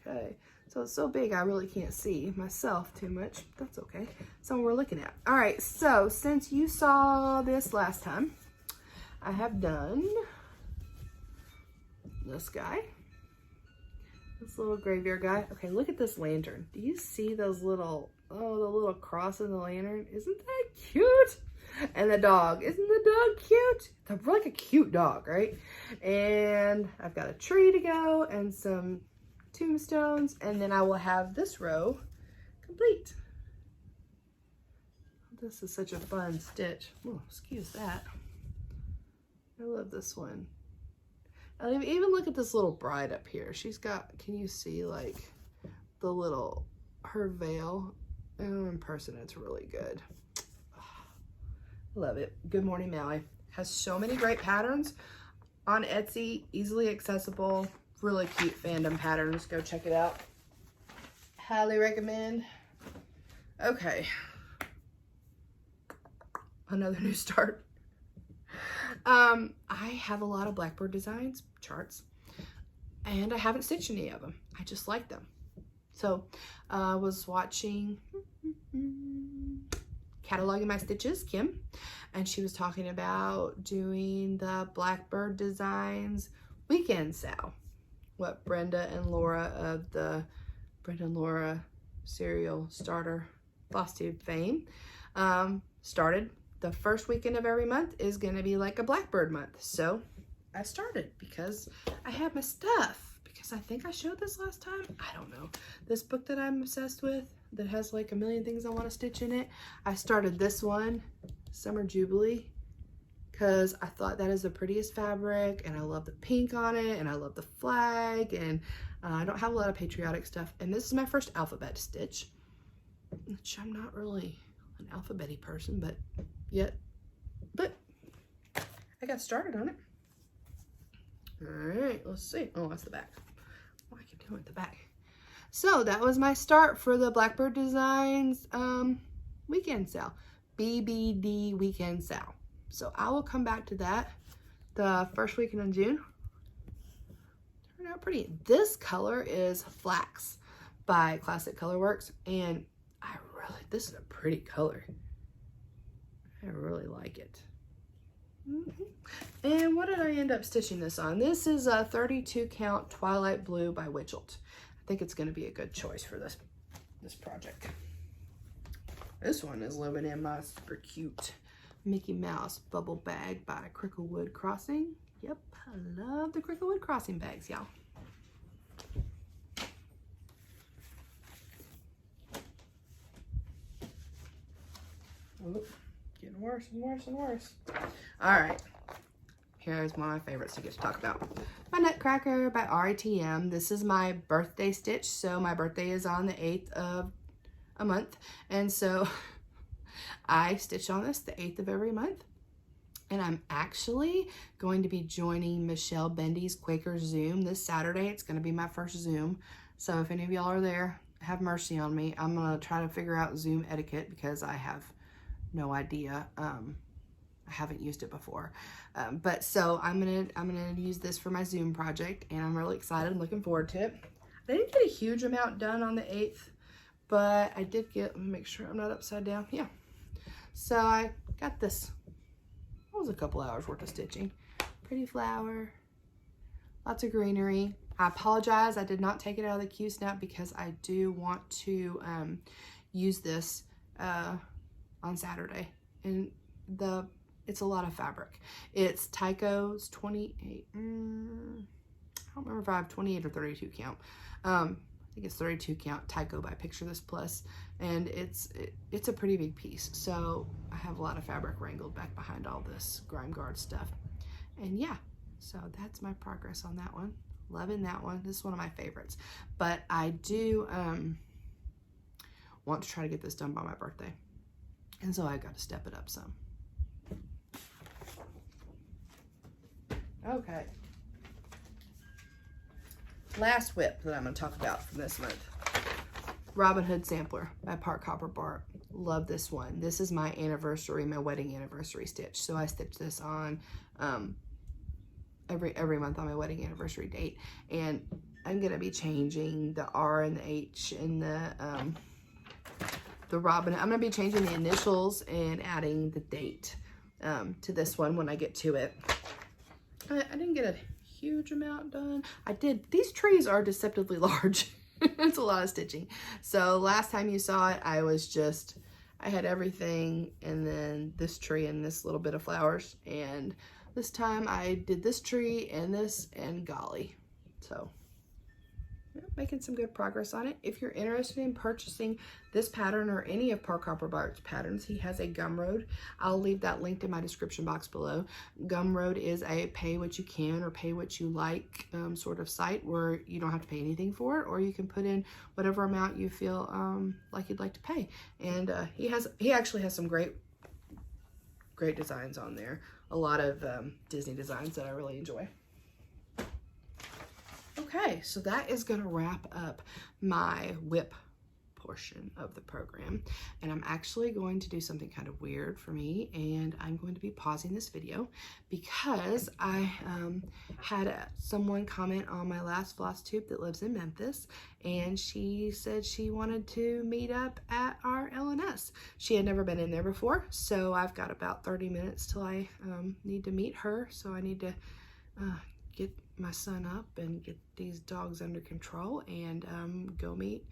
A: Okay. So it's so big I really can't see myself too much. That's okay. So we're looking at. All right, so since you saw this last time, I have done this guy. This little graveyard guy. Okay, look at this lantern. Do you see those little, oh, the little cross in the lantern? Isn't that cute? And the dog. Isn't the dog cute? They're like a cute dog, right? And I've got a tree to go and some tombstones, and then I will have this row complete. This is such a fun stitch. Oh, excuse that. I love this one. Even look at this little bride up here. She's got, can you see like the little, her veil? Oh, in person it's really good. Love it. Good Morning Maui. Has so many great patterns on Etsy, easily accessible, really cute fandom patterns. Go check it out. Highly recommend. Okay. Another new start. I have a lot of Blackbird Designs charts, and I haven't stitched any of them. I just like them. So I was watching Cataloging My Stitches, Kim, and she was talking about doing the Blackbird Designs weekend sale. What Brenda and Laura of the Brenda and Laura serial starter FlossTube fame started. The first weekend of every month is going to be like a Blackbird month. So I started because I have my stuff. Because I think I showed this last time. I don't know. This book that I'm obsessed with that has like a million things I want to stitch in it. I started this one, Summer Jubilee, because I thought that is the prettiest fabric and I love the pink on it and I love the flag, and I don't have a lot of patriotic stuff. And this is my first alphabet stitch, which I'm not really an alphabet-y person, but I got started on it. All right, let's see. Oh, that's the back. What I can do with the back. So that was my start for the Blackbird Designs weekend sale, BBD weekend sale. So I will come back to that the first weekend in June. Turned out pretty. This color is Flax by Classic Colorworks, and this is a pretty color. I really like it. And what did I end up stitching this on? This is a 32 count Twilight Blue by Witchelt. I think it's going to be a good choice for this project. This one is living in my super cute Mickey Mouse bubble bag by CricklewoodCrossing. Yep, I love the CricklewoodCrossing bags, y'all. Getting worse and worse and worse. All right, here's one of my favorites to get to talk about. My Nutcracker by AuryTM. This is my birthday stitch. So my birthday is on the 8th of a month. And so I stitch on this the 8th of every month. And I'm actually going to be joining Michelle Bendy's Quaker Zoom this Saturday. It's going to be my first Zoom. So if any of y'all are there, have mercy on me. I'm going to try to figure out Zoom etiquette because I have no idea. I haven't used it before. But so I'm gonna use this for my Zoom project, and I'm really excited and looking forward to it. I didn't get a huge amount done on the 8th, but I did get, let me make sure I'm not upside down. Yeah. So I got this. That was a couple hours worth of stitching. Pretty flower, lots of greenery. I apologize, I did not take it out of the Q-snap because I do want to use this on Saturday, and it's a lot of fabric. It's Tyco's 28, I don't remember if I have 28 or 32 count. I think it's 32 count Tyco by Picture This Plus, and it's a pretty big piece. So I have a lot of fabric wrangled back behind all this Grime Guard stuff. And yeah, so that's my progress on that one. Loving that one. This is one of my favorites. But I do want to try to get this done by my birthday. And so I got to step it up some. Okay. Last WIP that I'm going to talk about from this month. Robin Hood Sampler by Part Copper Bart. Love this one. This is my anniversary, my wedding anniversary stitch. So I stitch this on every month on my wedding anniversary date. And I'm going to be changing the R and the H in the Robin. I'm going to be changing the initials and adding the date to this one when I get to it. I didn't get a huge amount done. I did. These trees are deceptively large. It's a lot of stitching. So last time you saw it, I had everything and then this tree and this little bit of flowers. And this time I did this tree and this and golly. So making some good progress on it. If you're interested in purchasing this pattern or any of Park Hopper Bart's patterns, he has a Gumroad. I'll leave that linked in my description box below. Gumroad is a pay what you can or pay what you like sort of site where you don't have to pay anything for it, or you can put in whatever amount you feel like you'd like to pay. And he actually has some great designs on there. A lot of Disney designs that I really enjoy. Okay, so that is going to wrap up my WIP portion of the program, and I'm actually going to do something kind of weird for me, and I'm going to be pausing this video because I had someone comment on my last FlossTube that lives in Memphis, and she said she wanted to meet up at our LNS. She had never been in there before, so I've got about 30 minutes till I need to meet her, so I need to get my son up and get these dogs under control and go meet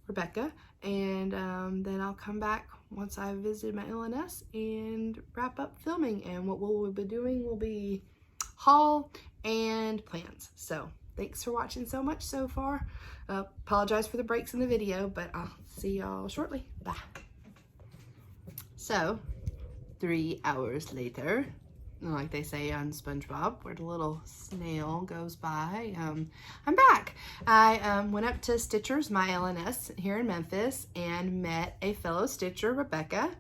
A: Rebecca, and then I'll come back once I've visited my LNS and wrap up filming, and what we'll be doing will be haul and plans. So thanks for watching so much so far. Apologize for the breaks in the video, but I'll see y'all shortly. Bye. So 3 hours later, like they say on SpongeBob, where the little snail goes by, I'm back. I went up to Stitchers, my LNS here in Memphis, and met a fellow Stitcher, Rebecca.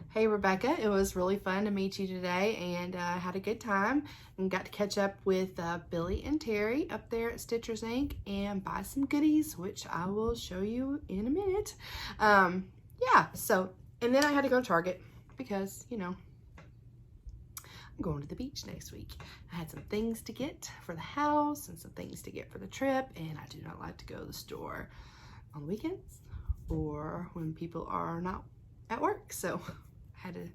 A: Hey Rebecca, it was really fun to meet you today, and I had a good time and got to catch up with Billy and Terry up there at Stitchers Inc. and buy some goodies, which I will show you in a minute. Yeah, so, and then I had to go to Target because, you know, I'm going to the beach next week. I had some things to get for the house and some things to get for the trip, and I do not like to go to the store on the weekends or when people are not at work. So I had to,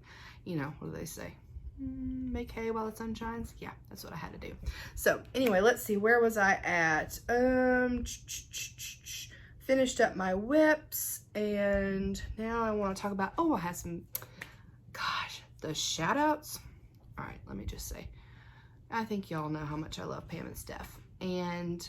A: you know, what do they say? Make hay while the sun shines. Yeah, that's what I had to do. So anyway, let's see, where was I at? Finished up my WIPs, and now I want to talk about, I had some, gosh, the shout outs. All right, let me just say, I think y'all know how much I love Pam and Steph. And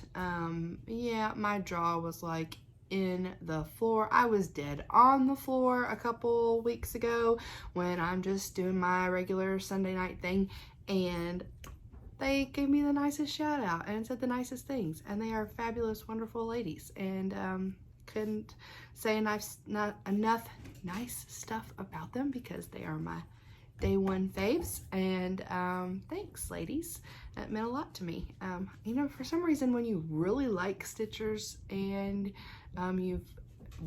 A: yeah, my jaw was like in the floor. I was dead on the floor a couple weeks ago when I'm just doing my regular Sunday night thing, and they gave me the nicest shout out and said the nicest things, and they are fabulous, wonderful ladies, and couldn't say not enough nice stuff about them because they are my day one faves, and thanks ladies, that meant a lot to me. You know, for some reason when you really like Stitchers and you've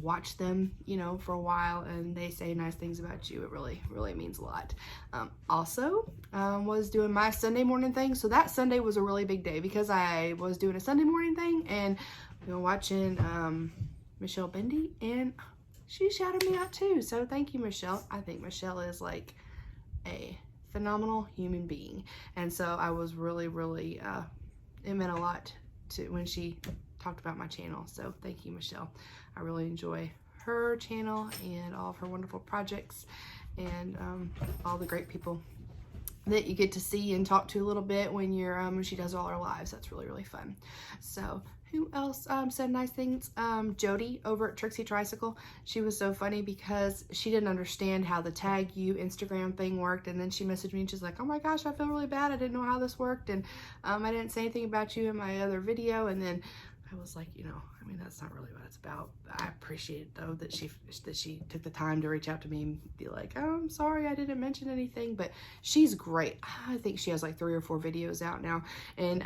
A: watched them, you know, for a while and they say nice things about you, it really means a lot. Also was doing my Sunday morning thing, so that Sunday was a really big day because I was doing a Sunday morning thing and we were watching Michelle Bendy, and she shouted me out too, so thank you Michelle. I think Michelle is like a phenomenal human being, and so I was really it meant a lot to when she talked about my channel, so thank you Michelle. I really enjoy her channel and all of her wonderful projects, and all the great people that you get to see and talk to a little bit when you're when she does all her lives. That's really fun. So who else said nice things? Jody over at Trixie Tricycle. She was so funny because she didn't understand how the tag you Instagram thing worked, and then she messaged me and she's like, oh my gosh, I feel really bad. I didn't know how this worked, and I didn't say anything about you in my other video. And then I was like, you know, I mean, that's not really what it's about. I appreciate it though that she took the time to reach out to me and be like, oh, I'm sorry I didn't mention anything, but she's great. I think she has like 3 or 4 videos out now. And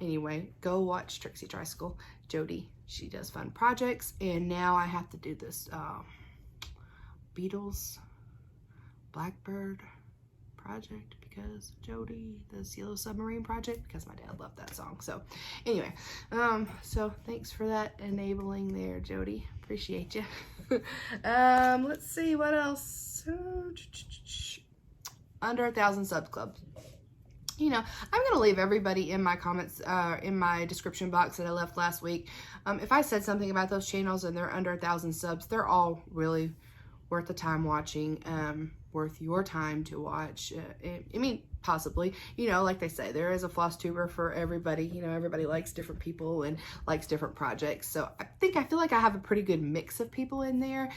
A: anyway, go watch Trixie Tricycle. Jody, she does fun projects, and now I have to do this Beatles Blackbird project because Jody, this Yellow Submarine project, because my dad loved that song. So anyway, so thanks for that enabling there, Jody. Appreciate you. Let's see what else. Under 1,000 subs club. You know, I'm gonna leave everybody in my comments, in my description box that I left last week. If I said something about those channels and they're under 1,000 subs, they're all really worth the time watching, worth your time to watch. I mean, possibly, you know, like they say, there is a FlossTuber for everybody. You know, everybody likes different people and likes different projects. So I feel like I have a pretty good mix of people in there.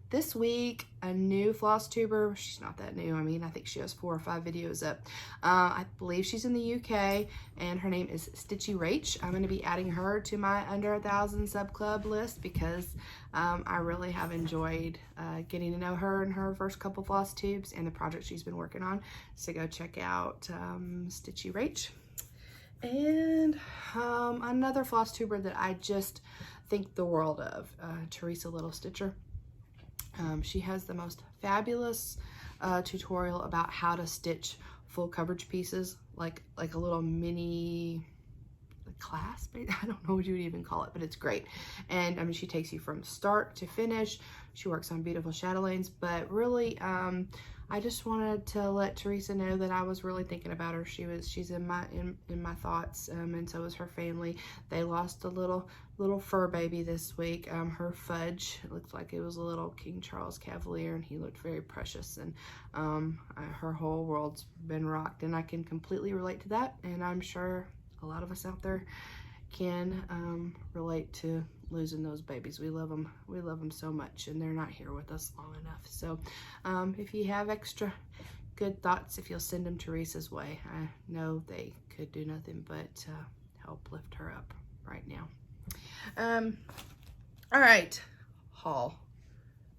A: This week, a new FlossTuber, she's not that new. I mean, I think she has 4 or 5 videos up. I believe she's in the UK, and her name is Stitchy Rach. I'm going to be adding her to my under 1,000 sub club list because I really have enjoyed getting to know her and her first couple FlossTubes and the project she's been working on. So go check out Stitchy Rach. And another FlossTuber that I just think the world of, Teresa Little Stitcher. She has the most fabulous tutorial about how to stitch full coverage pieces, like a little mini class. I don't know what you would even call it, but it's great. And I mean, she takes you from start to finish. She works on beautiful shadow lanes, but really, I just wanted to let Teresa know that I was really thinking about her. She's in my thoughts, and so is her family. They lost a little fur baby this week. Her Fudge, it looked like it was a little King Charles Cavalier, and he looked very precious. And her whole world's been rocked, and I can completely relate to that. And I'm sure a lot of us out there can relate to losing those babies. We love them. We love them so much, and they're not here with us long enough. So if you have extra good thoughts, if you'll send them Teresa's way, I know they could do nothing but help lift her up right now. All right, haul.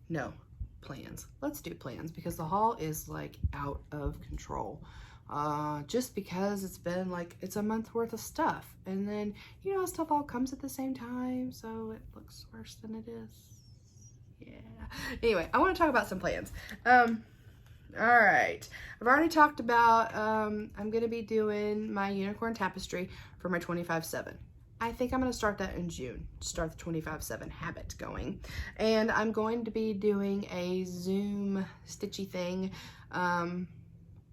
A: No, plans. Let's do plans because the haul is like out of control. Just because it's been like, it's a month worth of stuff, and then, you know, stuff all comes at the same time, so it looks worse than it is. Yeah. Anyway, I want to talk about some plans. All right. I've already talked about, I'm going to be doing my unicorn tapestry for my 25/7. I think I'm going to start that in June, start the 25/7 habit going. And I'm going to be doing a Zoom stitchy thing,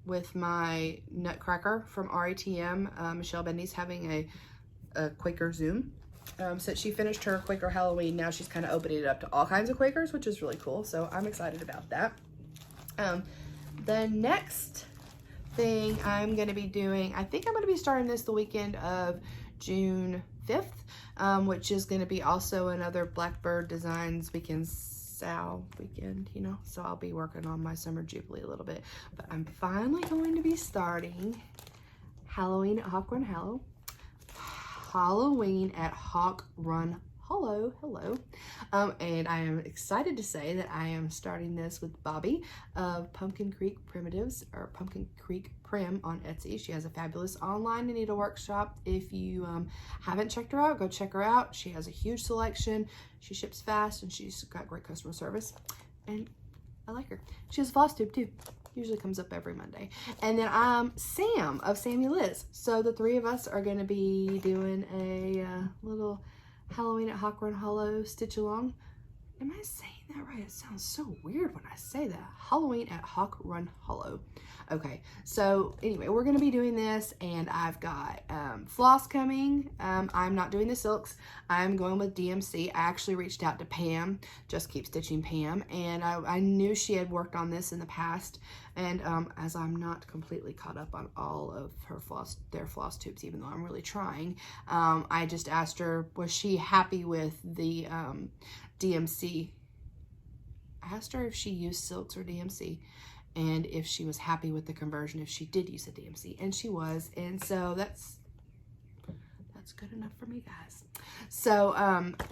A: with my Nutcracker from AuryTM. Michelle Bendy's having a Quaker Zoom. Since she finished her Quaker Halloween, now she's kind of opening it up to all kinds of Quakers, which is really cool. So I'm excited about that. The next thing I'm going to be doing, I think I'm going to be starting this the weekend of June 5th, which is going to be also another Blackbird Designs weekend weekend, you know, so I'll be working on my summer jubilee a little bit. But I'm finally going to be starting Halloween at Hawk Run Hollow. Halloween at Hawk Run Hollow. Hello. And I am excited to say that I am starting this with Bobby of Pumpkin Creek Primitives, or Pumpkin Creek Prim on Etsy. She has a fabulous online needle workshop. If you haven't checked her out, go check her out. She has a huge selection. She ships fast, and she's got great customer service. And I like her. She has a FlossTube too. Usually comes up every Monday. And then I'm Sam of Sammie Liz. So the three of us are going to be doing a little Halloween at Hawk Run Hollow stitch along. Am I saying that right? It sounds so weird when I say that. Halloween at Hawk Run Hollow. Okay, so anyway, we're going to be doing this, and I've got floss coming. I'm not doing the silks. I'm going with DMC. I actually reached out to Pam, Just Keep Stitching Pam, and I knew she had worked on this in the past, and as I'm not completely caught up on all of their floss tubes, even though I'm really trying, I just asked her, was she happy with the DMC? I asked her if she used silks or DMC, and if she was happy with the conversion if she did use a DMC, and she was, and so that's good enough for me, guys. So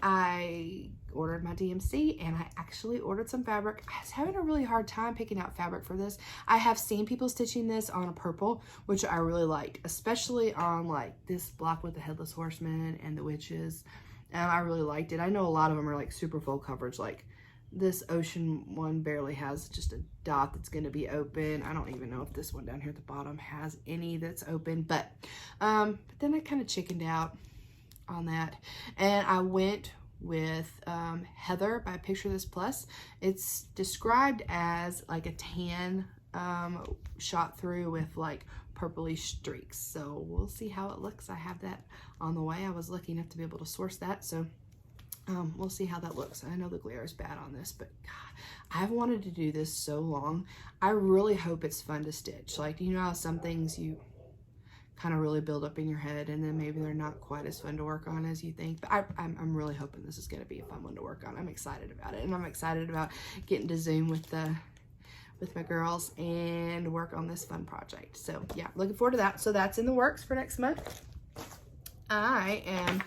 A: I ordered my DMC, and I actually ordered some fabric. I was having a really hard time picking out fabric for this. I have seen people stitching this on a purple, which I really like, especially on like this block with the Headless Horseman and the witches. I really liked it. I know a lot of them are like super full coverage, like this ocean one barely has just a dot that's going to be open. I don't even know if this one down here at the bottom has any that's open, but then I kind of chickened out on that, and I went with Heather by Picture This Plus. It's described as like a tan shot through with like purpley streaks, so we'll see how it looks. I have that on the way. I was lucky enough to be able to source that, so We'll see how that looks. I know the glare is bad on this, but God, I've wanted to do this so long. I really hope it's fun to stitch. Like, you know how some things you kind of really build up in your head and then maybe they're not quite as fun to work on as you think. But I'm really hoping this is going to be a fun one to work on. I'm excited about it, and I'm excited about getting to Zoom with my girls and work on this fun project. So yeah, looking forward to that. So that's in the works for next month. I am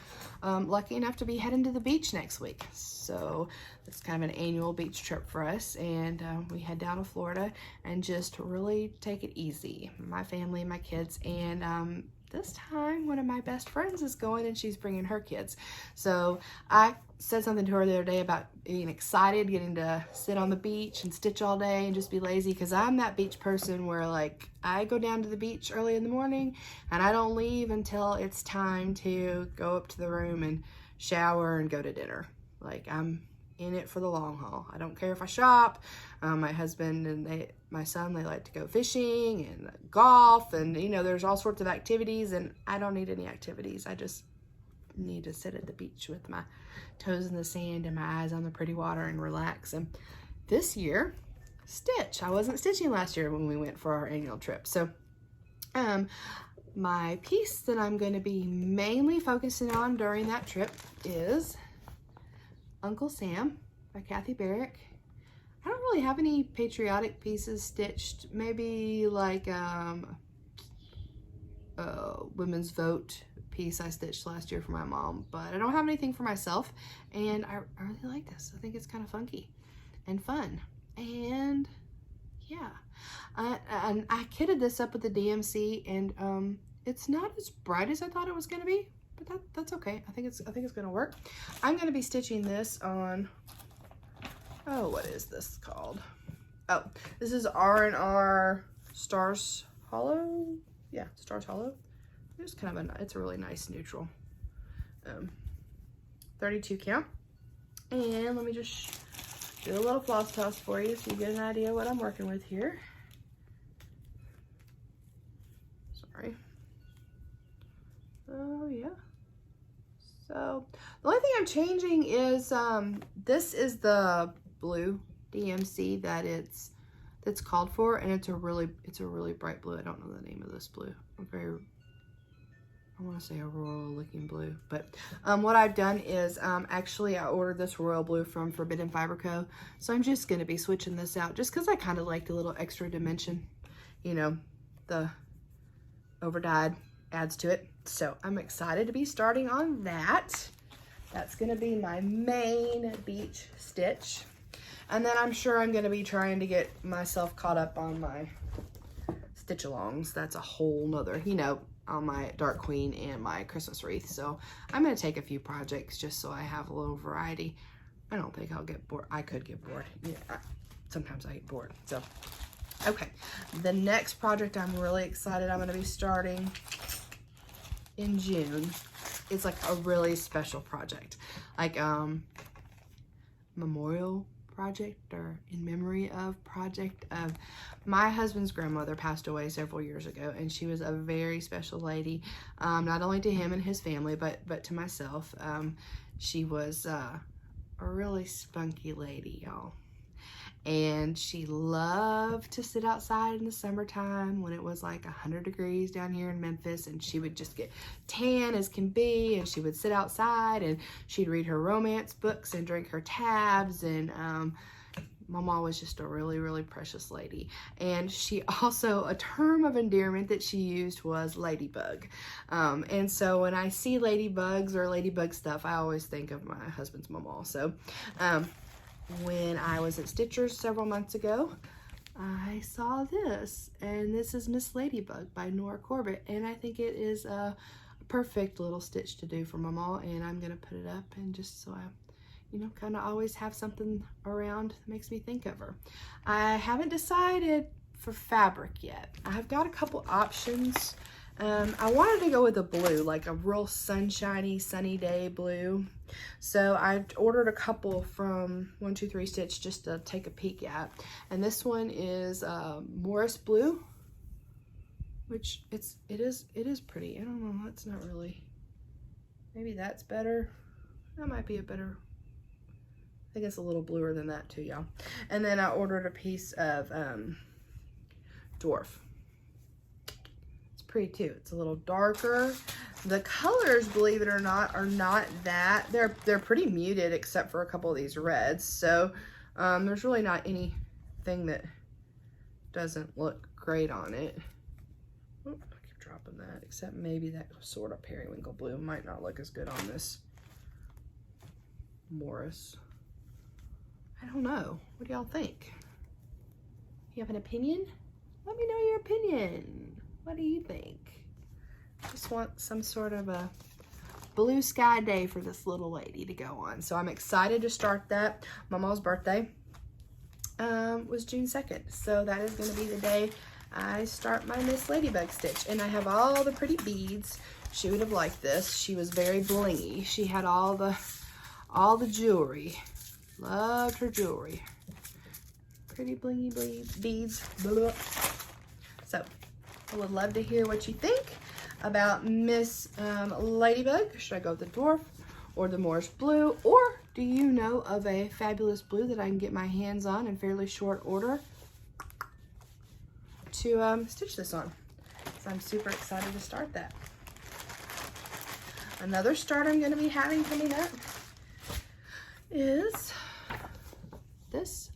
A: lucky enough to be heading to the beach next week. So it's kind of an annual beach trip for us, and we head down to Florida and just really take it easy. My family, my kids, and this time one of my best friends is going, and she's bringing her kids. So I said something to her the other day about being excited, getting to sit on the beach and stitch all day and just be lazy, because I'm that beach person where, like, I go down to the beach early in the morning and I don't leave until it's time to go up to the room and shower and go to dinner. Like, I'm in it for the long haul. I don't care if I shop. My husband and my son, they like to go fishing and golf, and you know, there's all sorts of activities, and I don't need any activities. I just need to sit at the beach with my toes in the sand and my eyes on the pretty water and relax. And this year, stitch. I wasn't stitching last year when we went for our annual trip. So my piece that I'm going to be mainly focusing on during that trip is Uncle Sam by Kathy Barrick. I don't really have any patriotic pieces stitched. Really like Women's Vote piece I stitched last year for my mom, but I don't have anything for myself, and I really like this. I think it's kind of funky and fun, and yeah. And I kitted this up with the DMC, and it's not as bright as I thought it was going to be, but that's okay. I think it's going to work. I'm going to be stitching this on, oh, what is this called? Oh, this is R&R Stars Hollow. Yeah, Stars Hollow. It's kind of it's a really nice neutral 32 count. And let me just do a little floss toss for you so you get an idea what I'm working with here. Sorry. Oh yeah. So the only thing I'm changing is this is the blue DMC that that's called for, and it's a really bright blue. I don't know the name of this blue. I want to say a royal looking blue, but what I've done is actually I ordered this royal blue from Forbidden Fiber Co. So I'm just going to be switching this out just because I kind of like the little extra dimension, you know, the overdyed adds to it. So I'm excited to be starting on that. That's going to be my main beach stitch. And then I'm sure I'm going to be trying to get myself caught up on my stitch alongs. That's a whole nother, you know, on my Dark Queen and my Christmas wreath. So I'm going to take a few projects just so I have a little variety. I don't think I'll get bored. I could get bored. Yeah, sometimes I get bored. So, okay. The next project I'm really excited I'm going to be starting in June is like a really special project. Like memorial project, or in memory of project of my husband's grandmother passed away several years ago, and she was a very special lady, not only to him and his family, but to myself. She was a really spunky lady, y'all, and she loved to sit outside in the summertime when it was like 100 degrees down here in Memphis, and she would just get tan as can be, and she would sit outside and she'd read her romance books and drink her tabs, and Mama was just a really precious lady. And she also, a term of endearment that she used was ladybug. And so when I see ladybugs or ladybug stuff, I always think of my husband's mama. So when I was at Stitchers several months ago, I saw this, and this is Miss Ladybug by Nora Corbett, and I think it is a perfect little stitch to do for Mama, and I'm gonna put it up, and just so I, you know, kind of always have something around that makes me think of her. I haven't decided for fabric yet. I've got a couple options. I wanted to go with a blue, like a real sunshiny, sunny day blue. So I ordered a couple from 123 Stitch just to take a peek at. And this one is Morris Blue, which it is pretty. I don't know, that's not really, maybe that's better. That might be a better I think it's a little bluer than that too, y'all. And then I ordered a piece of dwarf. It's pretty too. It's a little darker. The colors, believe it or not, are not that. They're pretty muted except for a couple of these reds. So there's really not anything that doesn't look great on it. Oh, I keep dropping that, except maybe that sort of periwinkle blue might not look as good on this Morris. I don't know. What do y'all think? You have an opinion? Let me know your opinion. What do you think? Just want some sort of a blue sky day for this little lady to go on. So I'm excited to start that. Mama's birthday was June 2nd. So that is going to be the day I start my Miss Ladybug stitch. And I have all the pretty beads. She would have liked this. She was very blingy. She had all the jewelry. Loved her jewelry. Pretty blingy beads. Blah. So I would love to hear what you think about Miss Ladybug. Should I go with the dwarf or the Morris blue? Or do you know of a fabulous blue that I can get my hands on in fairly short order to stitch this on? So I'm super excited to start that. Another start I'm going to be having coming up is this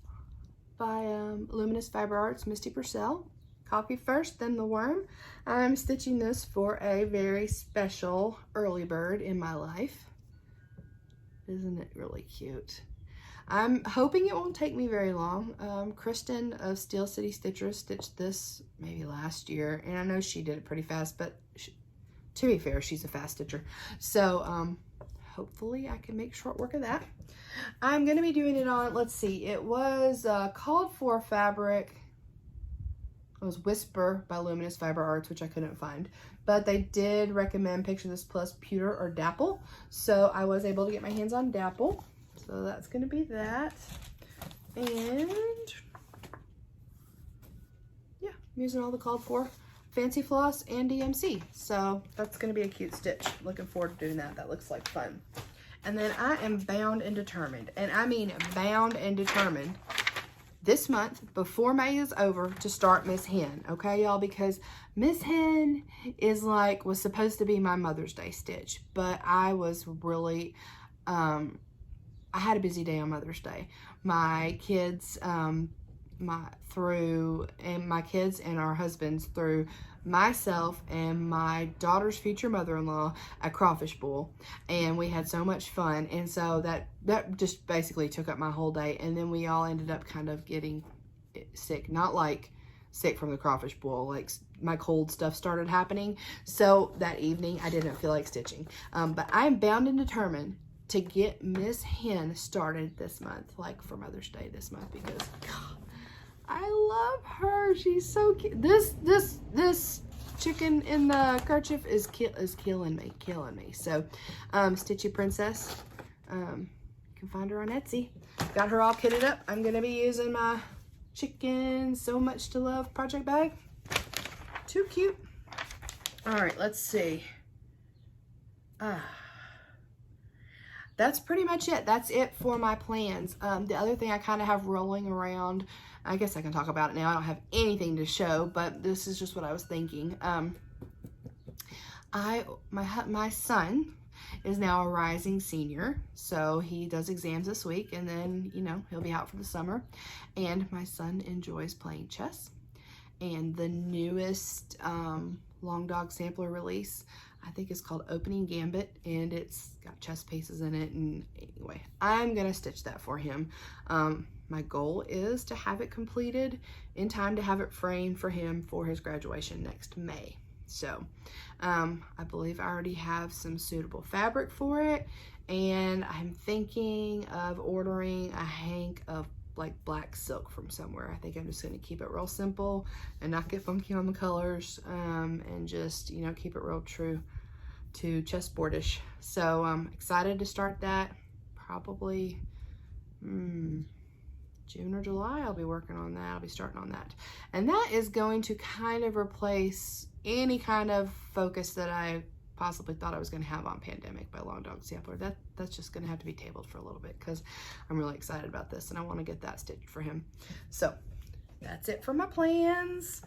A: by Luminous Fiber Arts, Misty Purcell. Copy first, then the worm. I'm stitching this for a very special early bird in my life. Isn't it really cute? I'm hoping it won't take me very long. Kristen of Steel City Stitchers stitched this maybe last year, and I know she did it pretty fast, but to be fair, she's a fast stitcher. So hopefully I can make short work of that. I'm going to be doing it on, let's see, it was called for fabric. It was Whisper by Luminous Fiber Arts, which I couldn't find. But they did recommend Picture This Plus Pewter or Dapple. So I was able to get my hands on Dapple. So that's going to be that. And yeah, I'm using all the called for Fancy Floss and DMC. So that's going to be a cute stitch. Looking forward to doing that. That looks like fun. And then I am bound and determined, and I mean bound and determined, this month, before May is over, to start Miss Hen, okay, y'all? Because Miss Hen was supposed to be my Mother's Day stitch, but I was really, I had a busy day on Mother's Day. My kids, my kids and our husbands threw myself and my daughter's future mother-in-law a crawfish bowl, and we had so much fun, and so that just basically took up my whole day. And then we all ended up kind of getting sick, not like sick from the crawfish bowl, like my cold stuff started happening. So that evening I didn't feel like stitching, but I'm bound and determined to get Miss Hen started this month, like for Mother's Day this month, because God, I love her. She's so cute. This chicken in the kerchief is killing me. So, Stitchy Princess, you can find her on Etsy. Got her all kitted up. I'm gonna be using my Chicken So Much to Love project bag. Too cute. All right, let's see. That's pretty much it. That's it for my plans. The other thing I kind of have rolling around, I guess I can talk about it now. I don't have anything to show, but this is just what I was thinking. My son is now a rising senior, so he does exams this week, and then, you know, he'll be out for the summer. And my son enjoys playing chess. And the newest Long Dog sampler release, I think it's called Opening Gambit, and it's got chess pieces in it. And anyway, I'm gonna stitch that for him. My goal is to have it completed in time to have it framed for him for his graduation next May. So I believe I already have some suitable fabric for it, and I'm thinking of ordering a hank of like black silk from somewhere. I think I'm just gonna keep it real simple and not get funky on the colors, and just, you know, keep it real true to chessboardish. So I'm excited to start that. Probably June or July I'll be working on that. I'll be starting on that. And that is going to kind of replace any kind of focus that I possibly thought I was going to have on Pandemic by Long Dog Sampler. That's just going to have to be tabled for a little bit because I'm really excited about this and I want to get that stitched for him. So that's it for my plans.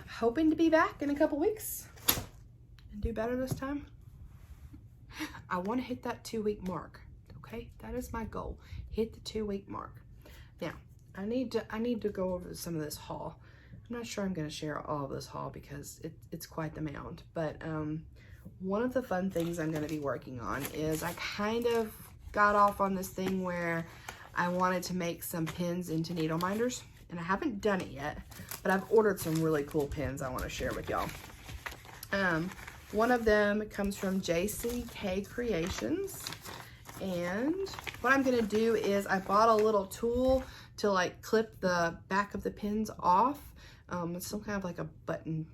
A: Hoping to be back in a couple weeks and do better this time. I want to hit that 2-week mark. Okay, that is my goal. Hit the 2-week mark. Now, I need to go over some of this haul. I'm not sure I'm going to share all of this haul because it's quite the mound. But one of the fun things I'm going to be working on is I kind of got off on this thing where I wanted to make some pins into needle minders. And I haven't done it yet, but I've ordered some really cool pins I want to share with y'all. One of them comes from Jessie Creations. And what I'm going to do is I bought a little tool to like clip the back of the pins off. It's some kind of like a button.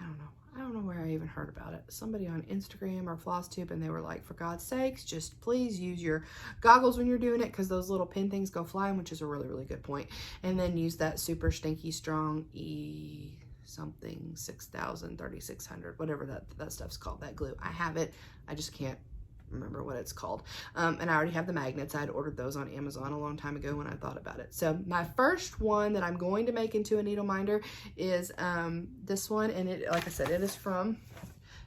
A: I don't know where I even heard about it. Somebody on Instagram or FlossTube, and they were like, for God's sakes, just please use your goggles when you're doing it because those little pin things go flying, which is a really, really good point. And then use that super stinky strong E something 6000, 3600, whatever that stuff's called, that glue. I have it. I just can't remember what it's called. And I already have the magnets. I had ordered those on Amazon a long time ago when I thought about it. So my first one that I'm going to make into a needle minder is this one, and it, like I said, it is from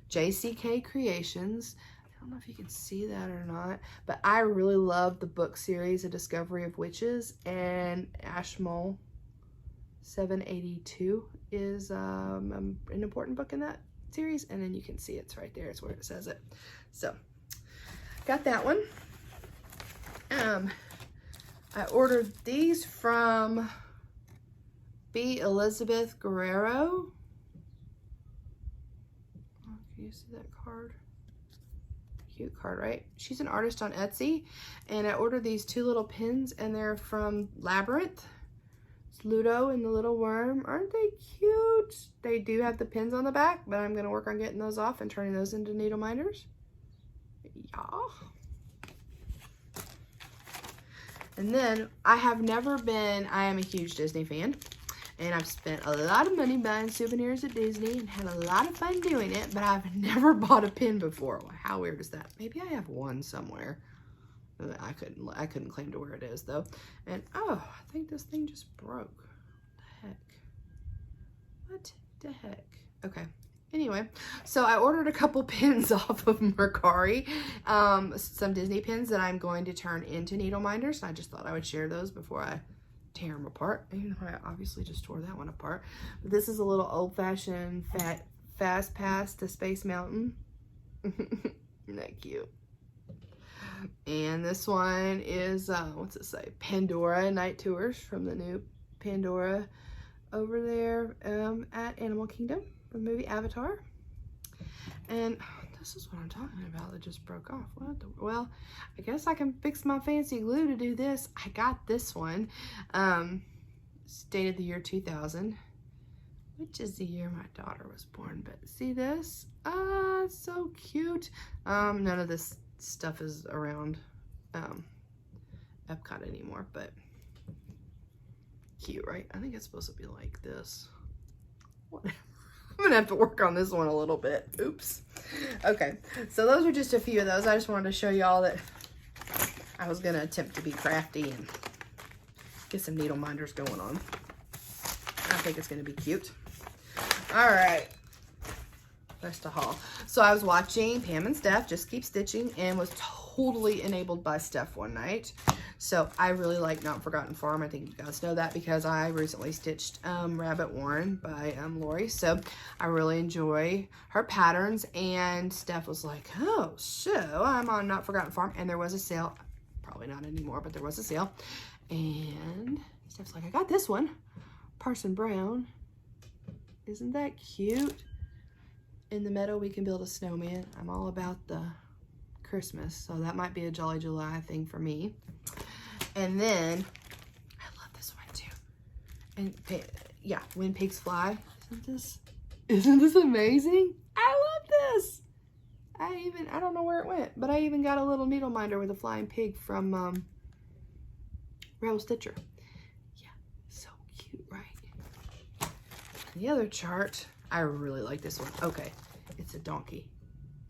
A: Jessie Creations. I don't know if you can see that or not, but I really love the book series, A Discovery of Witches, and Ashmole 782 is an important book in that series, and then you can see it's right there. It's where it says it. So got that one. I ordered these from B. Elizabeth Guerrero. Oh, can you see that card? Cute card, right? She's an artist on Etsy, and I ordered these 2 little pins, and they're from Labyrinth. It's Ludo and the little worm. Aren't they cute? They do have the pins on the back, but I'm going to work on getting those off and turning those into needle minders. Yeah. And then I am a huge Disney fan, and I've spent a lot of money buying souvenirs at Disney and had a lot of fun doing it, but I've never bought a pin before. Well, how weird is that? Maybe I have one somewhere. I couldn't claim to where it is though. And oh, I think this thing just broke. What the heck? Okay. Anyway, so I ordered a couple pins off of Mercari, some Disney pins that I'm going to turn into needle minders. I just thought I would share those before I tear them apart. Even though I obviously just tore that one apart. But this is a little old-fashioned fast pass to Space Mountain. Isn't that cute? And this one is, what's it say? Pandora Night Tours from the new Pandora over there at Animal Kingdom. The movie Avatar. And this is what I'm talking about that just broke off. Well, I guess I can fix my fancy glue to do this. I got this one. It's dated the year 2000, which is the year my daughter was born. But see this? Ah, it's so cute. None of this stuff is around Epcot anymore, but cute, right? I think it's supposed to be like this. Whatever. I'm gonna have to work on this one a little bit. Oops. Okay, so those are just a few of those. I just wanted to show y'all that I was gonna attempt to be crafty and get some needle minders going on. I think it's gonna be cute. All right, rest of haul. So I was watching Pam and Steph Just Keep Stitching and was totally enabled by Steph one night. So I really like Not Forgotten Farm. I think you guys know that because I recently stitched Rabbit Warren by Lori. So I really enjoy her patterns. And Steph was like, oh, so I'm on Not Forgotten Farm. And there was a sale. Probably not anymore, but there was a sale. And Steph's like, I got this one. Parson Brown. Isn't that cute? In the meadow, we can build a snowman. I'm all about the Christmas. So that might be a Jolly July thing for me. And then, I love this one too. And yeah, When Pigs Fly. Isn't this amazing? I love this. I don't know where it went, but I even got a little needle minder with a flying pig from Rebel Stitcher. Yeah, so cute, right? And the other chart, I really like this one. Okay, it's a donkey.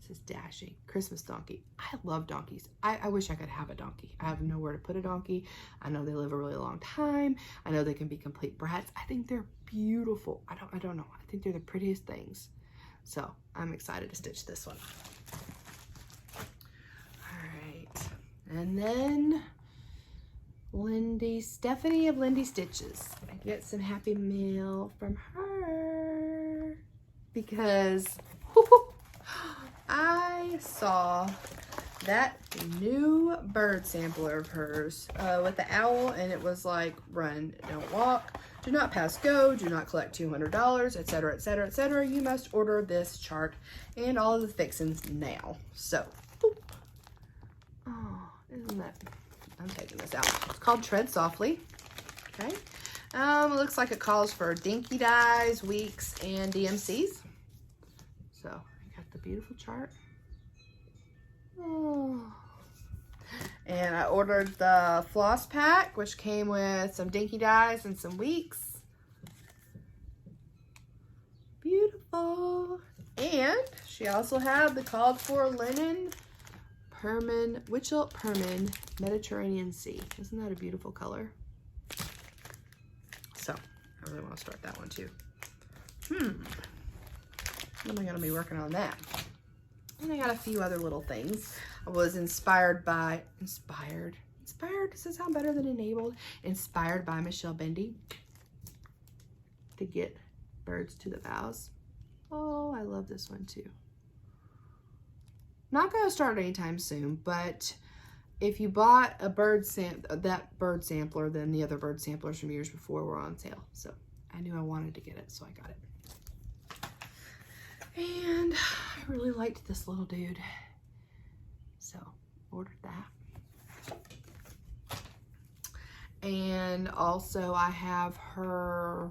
A: It's is dashing. Christmas donkey. I love donkeys. I wish I could have a donkey. I have nowhere to put a donkey. I know they live a really long time. I know they can be complete brats. I think they're beautiful. I don't know. I think they're the prettiest things. So I'm excited to stitch this one. All right. And then Stephanie of Lindy Stitches. I get some happy mail from her because I saw that new bird sampler of hers with the owl, and it was like, run, don't walk, do not pass go, do not collect $200, etc., etc., etc. You must order this chart and all of the fixings now. So, boop. Oh, isn't that... I'm taking this out. It's called Tread Softly. Okay. It looks like it calls for dinky dyes, weeks, and DMCs. So I got the beautiful chart. Oh. And I ordered the floss pack, which came with some dinky dyes and some weeks. Beautiful. And she also had the called for linen Witchelt Permin Mediterranean Sea. Isn't that a beautiful color? So I really want to start that one too. When am I going to be working on that? And I got a few other little things. I was inspired. Does it sound better than enabled? Inspired by Michelle Bendy to get birds to the boughs. Oh, I love this one too. Not going to start anytime soon, but if you bought a that bird sampler, then the other bird samplers from years before were on sale. So I knew I wanted to get it, so I got it. And I really liked this little dude, so ordered that. And also I have her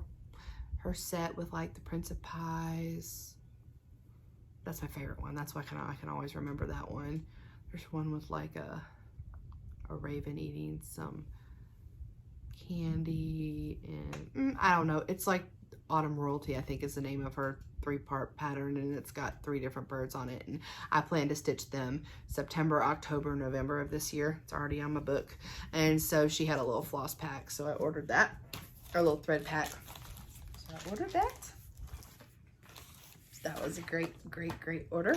A: set with like the Prince of Pies. That's my favorite one. That's why I can always remember that one. There's one with like a raven eating some candy, and I don't know. It's like Autumn Royalty, I think is the name of her 3-part pattern, and it's got 3 different birds on it. And I plan to stitch them September, October, November of this year. It's already on my book. And so she had a little floss pack, so I ordered that, or a little thread pack. So I ordered that. That was a great order.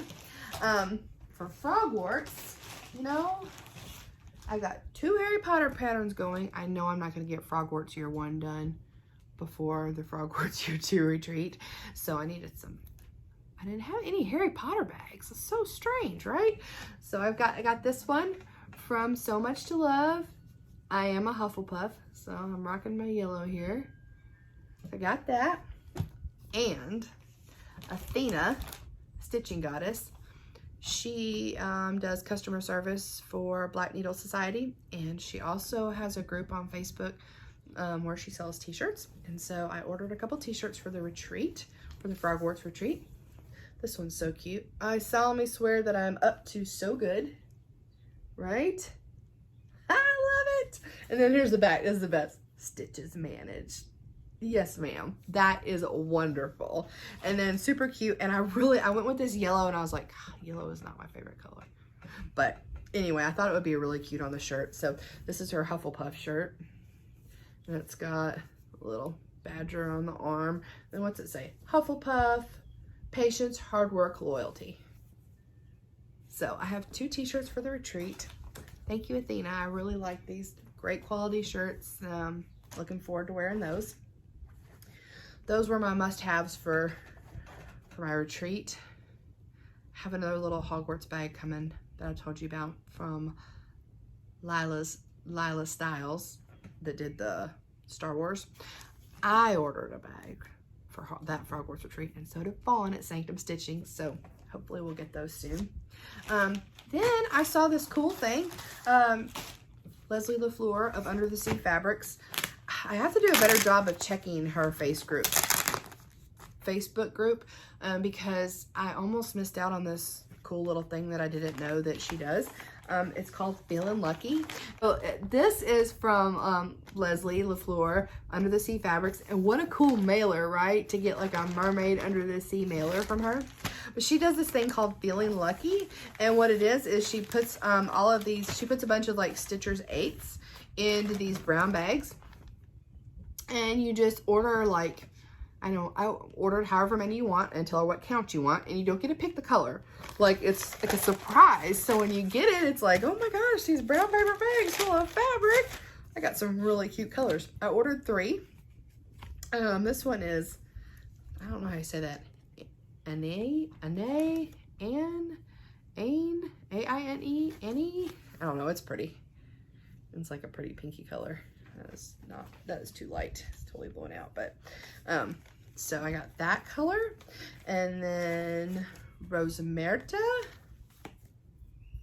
A: For frogworts, you know, I got 2 Harry Potter patterns going. I know I'm not going to get frogworts year 1 done before the frogworts year 2 retreat, so I needed some. I didn't have any Harry Potter bags. It's so strange, right? So I got this one from So Much to Love. I am a Hufflepuff, so I'm rocking my yellow here. I got that. And Athena, Stitching Goddess, she does customer service for Black Needle Society, and she also has a group on Facebook where she sells t-shirts. And so I ordered a couple t-shirts for the retreat, for the Frogworts retreat. This one's so cute. I solemnly swear that I'm up to so good, right? I love it. And then here's the back. This is the best. Stitches managed. Yes, ma'am. That is wonderful. And then super cute. And I went with this yellow, and I was like, oh, yellow is not my favorite color. But anyway, I thought it would be really cute on the shirt. So this is her Hufflepuff shirt. And it's got a little badger on the arm. And what's it say? Hufflepuff, patience, hard work, loyalty. So I have 2 t-shirts for the retreat. Thank you, Athena. I really like these great quality shirts. Looking forward to wearing those. Those were my must-haves for my retreat. I have another little Hogwarts bag coming that I told you about from Lila Styles that did the Star Wars. I ordered a bag for that Hogwarts retreat, and so did Fawn at Sanctum Stitching, so hopefully we'll get those soon. Then I saw this cool thing. Leslie LaFleur of Under the Sea Fabrics. I have to do a better job of checking her Facebook group because I almost missed out on this cool little thing that I didn't know that she does. It's called Feeling Lucky. So this is from Leslie LaFleur, Under the Sea Fabrics, and what a cool mailer, right? To get like a mermaid under the sea mailer from her. she does this thing called Feeling Lucky, and what it is she puts all of these, she puts a bunch of like Stitcher's 8s into these brown bags, and you just order like, I ordered however many you want and tell her what count you want, and you don't get to pick the color. Like, it's like a surprise. So when you get it, it's like, oh my gosh, these brown paper bags full of fabric. I got some really cute colors. I ordered 3. This one is, I don't know how you say that. Aine, A-I-N-E, Annie. I don't know, it's pretty. It's like a pretty pinky color. That is too light. It's totally blown out, but, so I got that color, and then Rosamerta,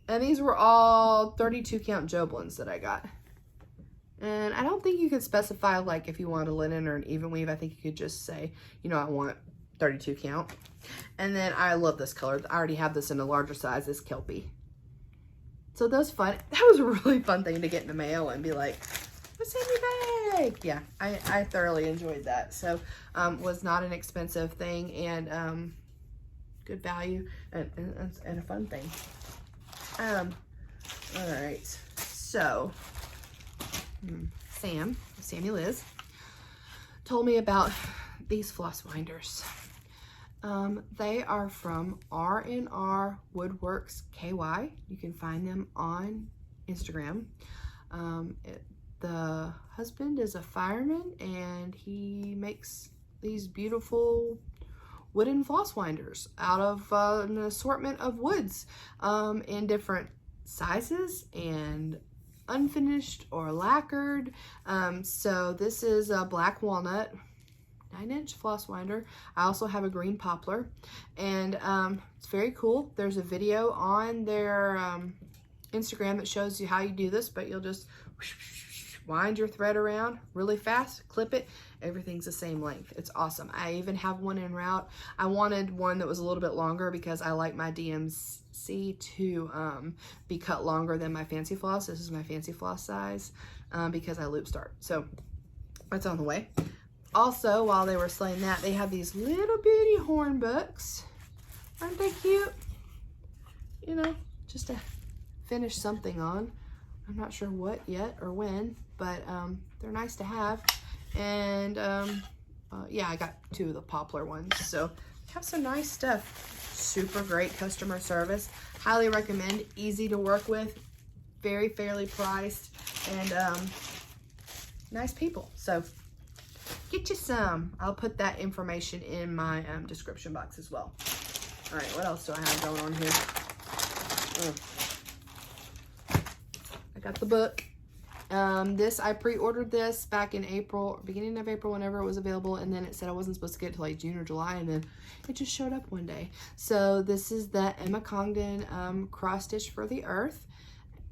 A: and these were all 32 count Joblins that I got. And I don't think you could specify like if you want a linen or an even weave. I think you could just say, you know, I want 32 count. And then I love this color. I already have this in a larger size, this Kelpie. So that was fun. That was a really fun thing to get in the mail and be like, what's in your bag? Yeah, I thoroughly enjoyed that. So was not an expensive thing, and good value and a fun thing. All right, so Sammie Liz told me about these floss winders. They are from R&R Woodworks KY. You can find them on Instagram. The husband is a fireman, and he makes these beautiful wooden floss winders out of an assortment of woods in different sizes and unfinished or lacquered. So this is a black walnut 9-inch floss winder. I also have a green poplar, and it's very cool. There's a video on their Instagram that shows you how you do this, but you'll just wind your thread around really fast, clip it, everything's the same length. It's awesome. I even have one en route. I wanted one that was a little bit longer because I like my DMC to be cut longer than my fancy floss. This is my fancy floss size because I loop start. So that's on the way. Also, while they were slaying that, they have these little bitty horn books. Aren't they cute? You know, just to finish something on. I'm not sure what yet or when, but they're nice to have. And yeah, I got 2 of the poplar ones. So have some nice stuff. Super great customer service. Highly recommend. Easy to work with. Very fairly priced. And nice people. So get you some. I'll put that information in my description box as well. All right, what else do I have going on here? I got the book. I pre-ordered this back in April, beginning of April, whenever it was available, and then it said I wasn't supposed to get it till like June or July, and then it just showed up one day. So this is the Emma Congdon Cross Stitch for the Earth.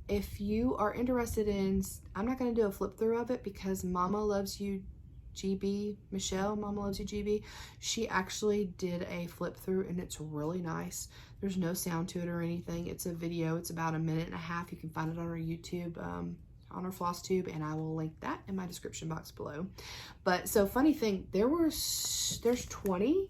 A: If you are interested in, I'm not going to do a flip through of it because MommaLovesYouGB Michelle, MommaLovesYouGB, she actually did a flip through, and it's really nice. There's no sound to it or anything. It's a video. It's about 1.5 minutes. You can find it on our YouTube, on our FlossTube, and I will link that in my description box below. But so funny thing, there's 20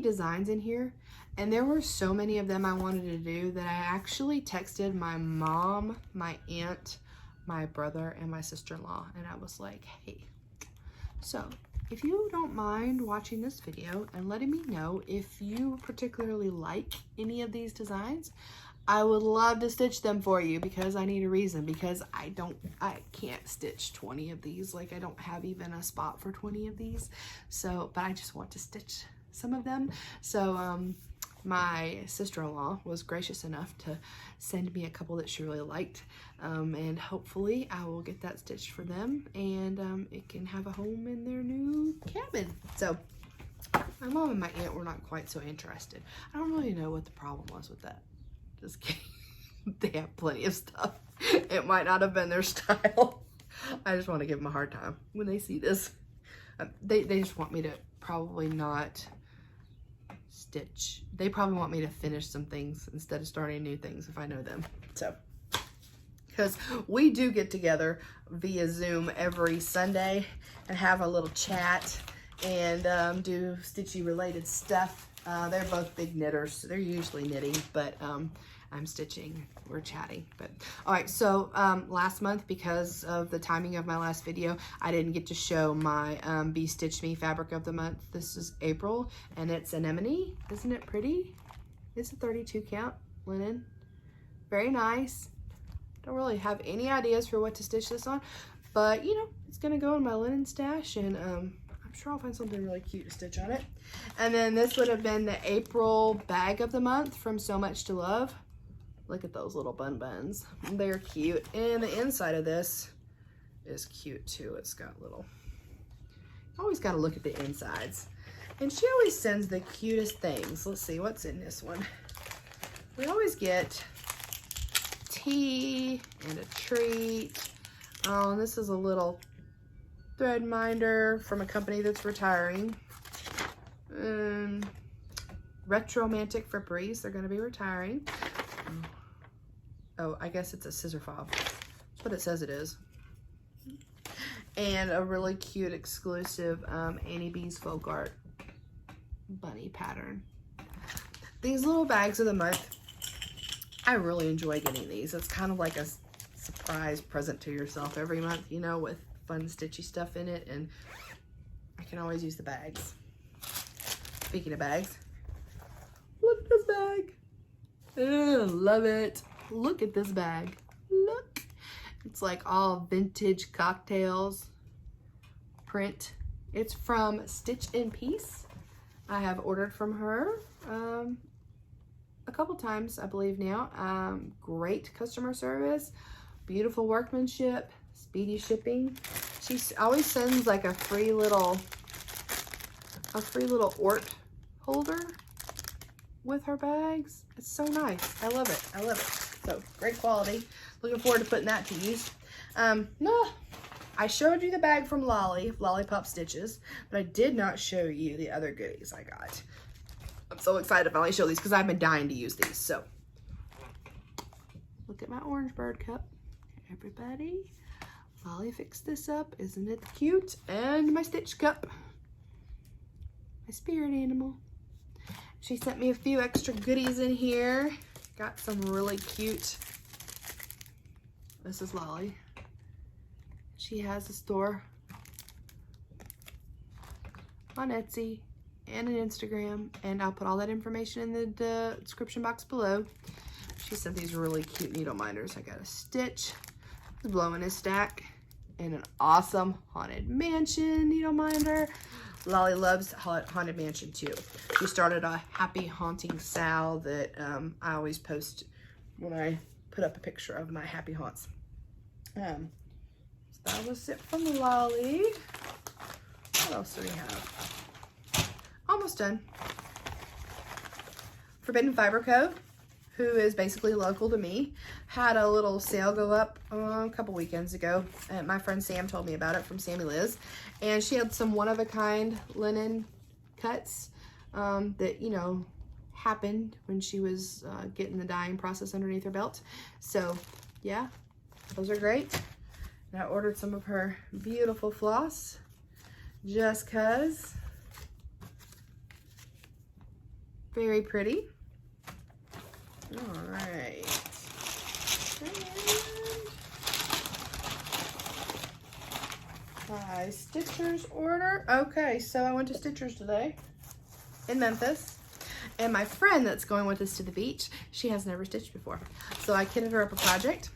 A: designs in here, and there were so many of them I wanted to do that I actually texted my mom, my aunt, my brother, and my sister-in-law, and I was like, hey, so if you don't mind watching this video and letting me know if you particularly like any of these designs, I would love to stitch them for you because I need a reason, because I can't stitch 20 of these. Like, I don't have even a spot for 20 of these. So, but I just want to stitch some of them. So, my sister-in-law was gracious enough to send me a couple that she really liked. And hopefully I will get that stitched for them, and it can have a home in their new cabin. So, my mom and my aunt were not quite so interested. I don't really know what the problem was with that. Just kidding. They have plenty of stuff. It might not have been their style. I just want to give them a hard time when they see this. They just want me to probably not stitch. They probably want me to finish some things instead of starting new things if I know them. So, because we do get together via Zoom every Sunday and have a little chat and do stitchy related stuff. They're both big knitters. So they're usually knitting, but I'm stitching. We're chatting. But all right, so last month, because of the timing of my last video, I didn't get to show my BeStitchMe fabric of the month. This is April, and it's anemone. Isn't it pretty? It's a 32 count linen. Very nice. Don't really have any ideas for what to stitch this on, but you know, it's gonna go in my linen stash, and I'm sure I'll find something really cute to stitch on it. And then this would have been the April bag of the month from So Much to Love. Look at those little buns. They're cute. And the inside of this is cute too. It's got little, always got to look at the insides. And she always sends the cutest things. Let's see what's in this one. We always get tea and a treat. Oh, and this is a little thread minder from a company that's retiring. Retromantic Fripperies, they're going to be retiring. Oh, I guess it's a scissor fob. That's what it says it is. And a really cute exclusive Annie B's folk art bunny pattern. These little bags of the month, I really enjoy getting these. It's kind of like a surprise present to yourself every month, you know, with fun stitchy stuff in it, and I can always use the bags. Speaking of bags, look at this bag. Oh, love it. Look at this bag. Look. It's like all vintage cocktails print. It's from Stitch in Peace. I have ordered from her a couple times, I believe now. Great customer service, beautiful workmanship, speedy shipping. She always sends like a free little Ort holder with her bags. It's so nice. I love it. I love it. So great quality. Looking forward to putting that to use. No, I showed you the bag from Lollipop Stitches, but I did not show you the other goodies I got. I'm so excited to finally show these because I've been dying to use these. So look at my orange bird cup. Everybody, Lolly fixed this up. Isn't it cute? And my stitch cup. My spirit animal. She sent me a few extra goodies in here. Got some really cute. This is Lolly. She has a store on Etsy and an Instagram, and I'll put all that information in the description box below. She sent these really cute needle minders. I got a Stitch, Blow in a Stack, and an awesome Haunted Mansion needle minder. Lolly loves Haunted Mansion too. She started a Happy Haunting Sal that I always post when I put up a picture of my happy haunts. So that was it from Lolly. What else do we have? Almost done. Forbidden Fiber Co., who is basically local to me, had a little sale go up a couple weekends ago. My friend Sam told me about it from Sammie Liz. And she had some one-of-a-kind linen cuts that, you know, happened when she was getting the dyeing process underneath her belt. So, yeah, those are great. And I ordered some of her beautiful floss just because. Very pretty. All right. My Stitchers order. Okay, so I went to Stitchers today in Memphis, and my friend that's going with us to the beach, she has never stitched before. So I kitted her up a project.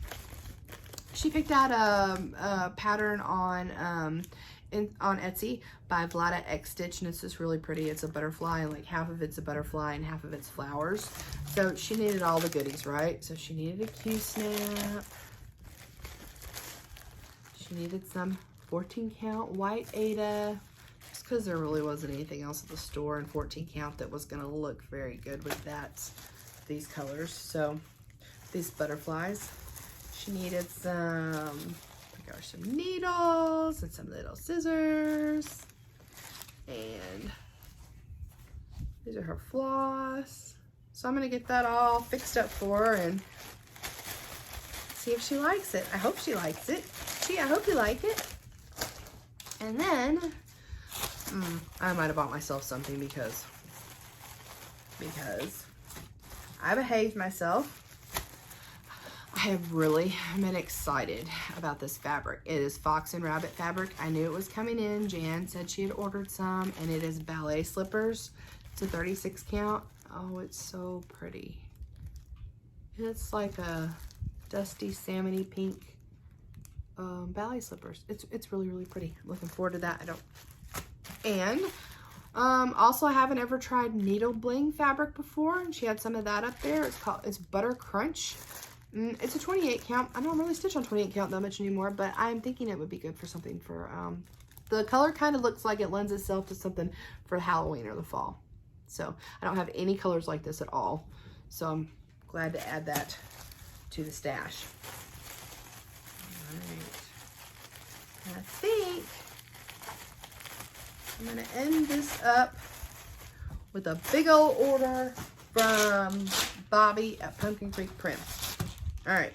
A: She picked out a pattern on Etsy by Vlada X Stitch, and it's just really pretty. It's a butterfly, and like half of it's a butterfly and half of it's flowers. So she needed all the goodies, right? So she needed a Q-snap. She needed some 14 count white Aida, just because there really wasn't anything else at the store in 14 count that was gonna look very good with these colors. So these butterflies. She needed some needles and some little scissors, and these are her floss. So I'm gonna get that all fixed up for her and see if she likes it. I hope she likes it. Gee, I hope you like it. And then I might have bought myself something because because I behaved myself. I have really been excited about this fabric. It is Fox and Rabbit fabric. I knew it was coming in. Jan said she had ordered some, and it is ballet slippers. It's a 36 count. Oh, it's so pretty. It's like a dusty salmon-y pink ballet slippers. It's really, really pretty. Looking forward to that. Also, I haven't ever tried needle bling fabric before, and she had some of that up there. It's Butter Crunch. It's a 28 count. I don't really stitch on 28 count that much anymore, but I'm thinking it would be good for something for, the color kind of looks like it lends itself to something for Halloween or the fall. So I don't have any colors like this at all. So I'm glad to add that to the stash. All right. I think I'm gonna end this up with a big old order from Bobby at Pumpkin Creek Prim. All right,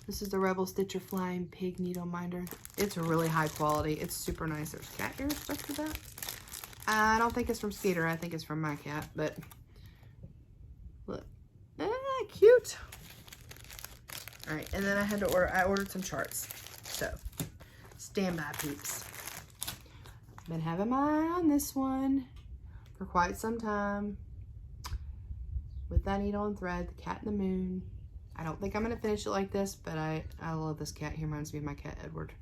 A: this is the Rebel Stitcher Flying Pig Needle Minder. It's really high quality. It's super nice. There's cat ears stuck to that. I don't think it's from Skeeter. I think it's from my cat, but look, cute. All right, and then I ordered some charts. So stand by, peeps. Been having my eye on this one for quite some time. With that needle and thread, the cat and the moon. I don't think I'm gonna finish it like this, but I love this cat. He reminds me of my cat Edward.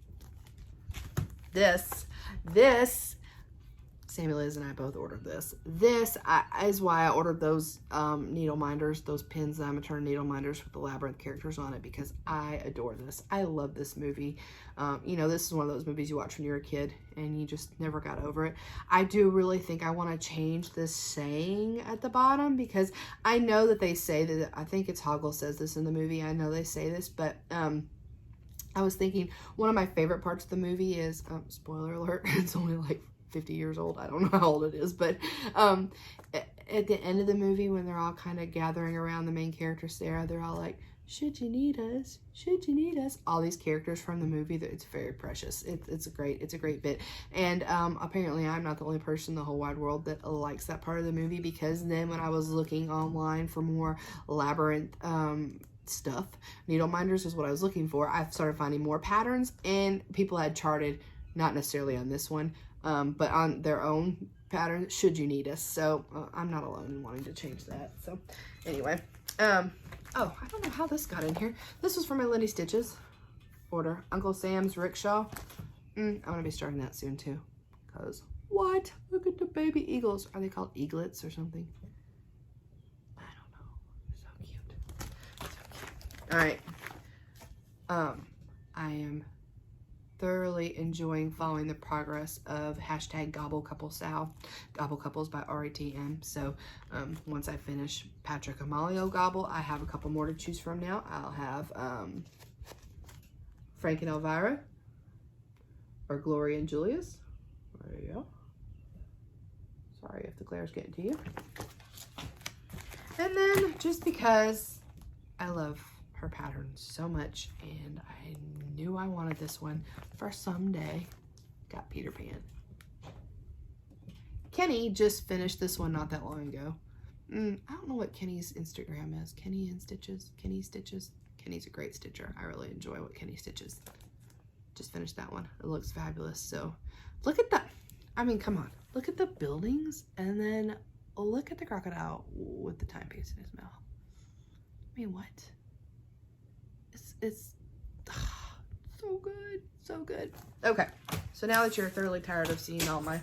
A: This, Sammie Liz and I both ordered this. This is why I ordered those needle minders, those pins that I'm gonna turn needle minders with the labyrinth characters on it, because I adore this. I love this movie. You know, this is one of those movies you watch when you're a kid and you just never got over it. I do really think I want to change this saying at the bottom, because I know that they say that, I think it's Hoggle says this in the movie. I know they say this, but I was thinking one of my favorite parts of the movie is, spoiler alert, it's only like 50 years old. I don't know how old it is, but at the end of the movie, when they're all kind of gathering around the main character, Sarah, they're all like, should you need us? Should you need us? All these characters from the movie, it's very precious. It's a great bit. And apparently I'm not the only person in the whole wide world that likes that part of the movie, because then when I was looking online for more labyrinth stuff, needle minders is what I was looking for. I started finding more patterns, and people had charted, not necessarily on this one, but on their own pattern, should you need us. So I'm not alone in wanting to change that. So anyway, oh, I don't know how this got in here. This was for my Lindy Stitches order. Uncle Sam's Rickshaw. I'm gonna be starting that soon too, because what? Look at the baby eagles. Are they called eaglets or something? I don't know. So cute. So cute. All right. I am thoroughly enjoying following the progress of hashtag Gobble Couple Sal. Gobble Couples by AuryTM. So once I finish Patrick and Molly Gobble, I have a couple more to choose from now. I'll have Frank and Elvira, or Gloria and Julius. There you go. Sorry if the glare's getting to you. And then, just because I love her patterns so much, and I knew I wanted this one for someday, got Peter Pan. Kenny just finished this one not that long ago. I don't know what Kenny's Instagram is. Kenny and Stitches. Kenny Stitches. Kenny's a great stitcher. I really enjoy what Kenny stitches. Just finished that one. It looks fabulous. So look at that. I mean, come on. Look at the buildings, and then look at the crocodile with the timepiece in his mouth. I mean, what? It's so good, so good. Okay, so now that you're thoroughly tired of seeing all my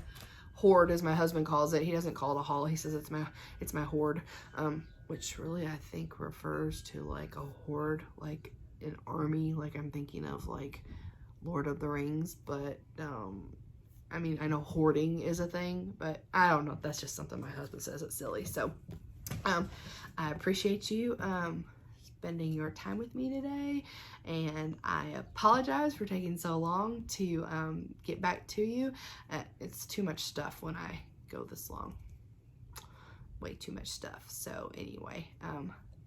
A: hoard, as my husband calls it, he doesn't call it a haul, he says it's my hoard, which really I think refers to like a horde, like an army, like I'm thinking of like Lord of the Rings, but I mean, I know hoarding is a thing, but I don't know, that's just something my husband says. It's silly. So I appreciate you spending your time with me today, and I apologize for taking so long to get back to you. It's too much stuff when I go this long, way too much stuff. So anyway,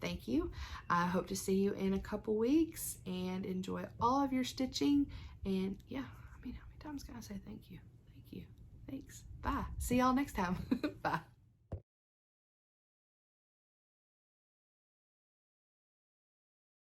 A: thank you. I hope to see you in a couple weeks, and enjoy all of your stitching. And yeah, I mean, how many times can I say thank you? Thank you. Thanks. Bye. See y'all next time. Bye.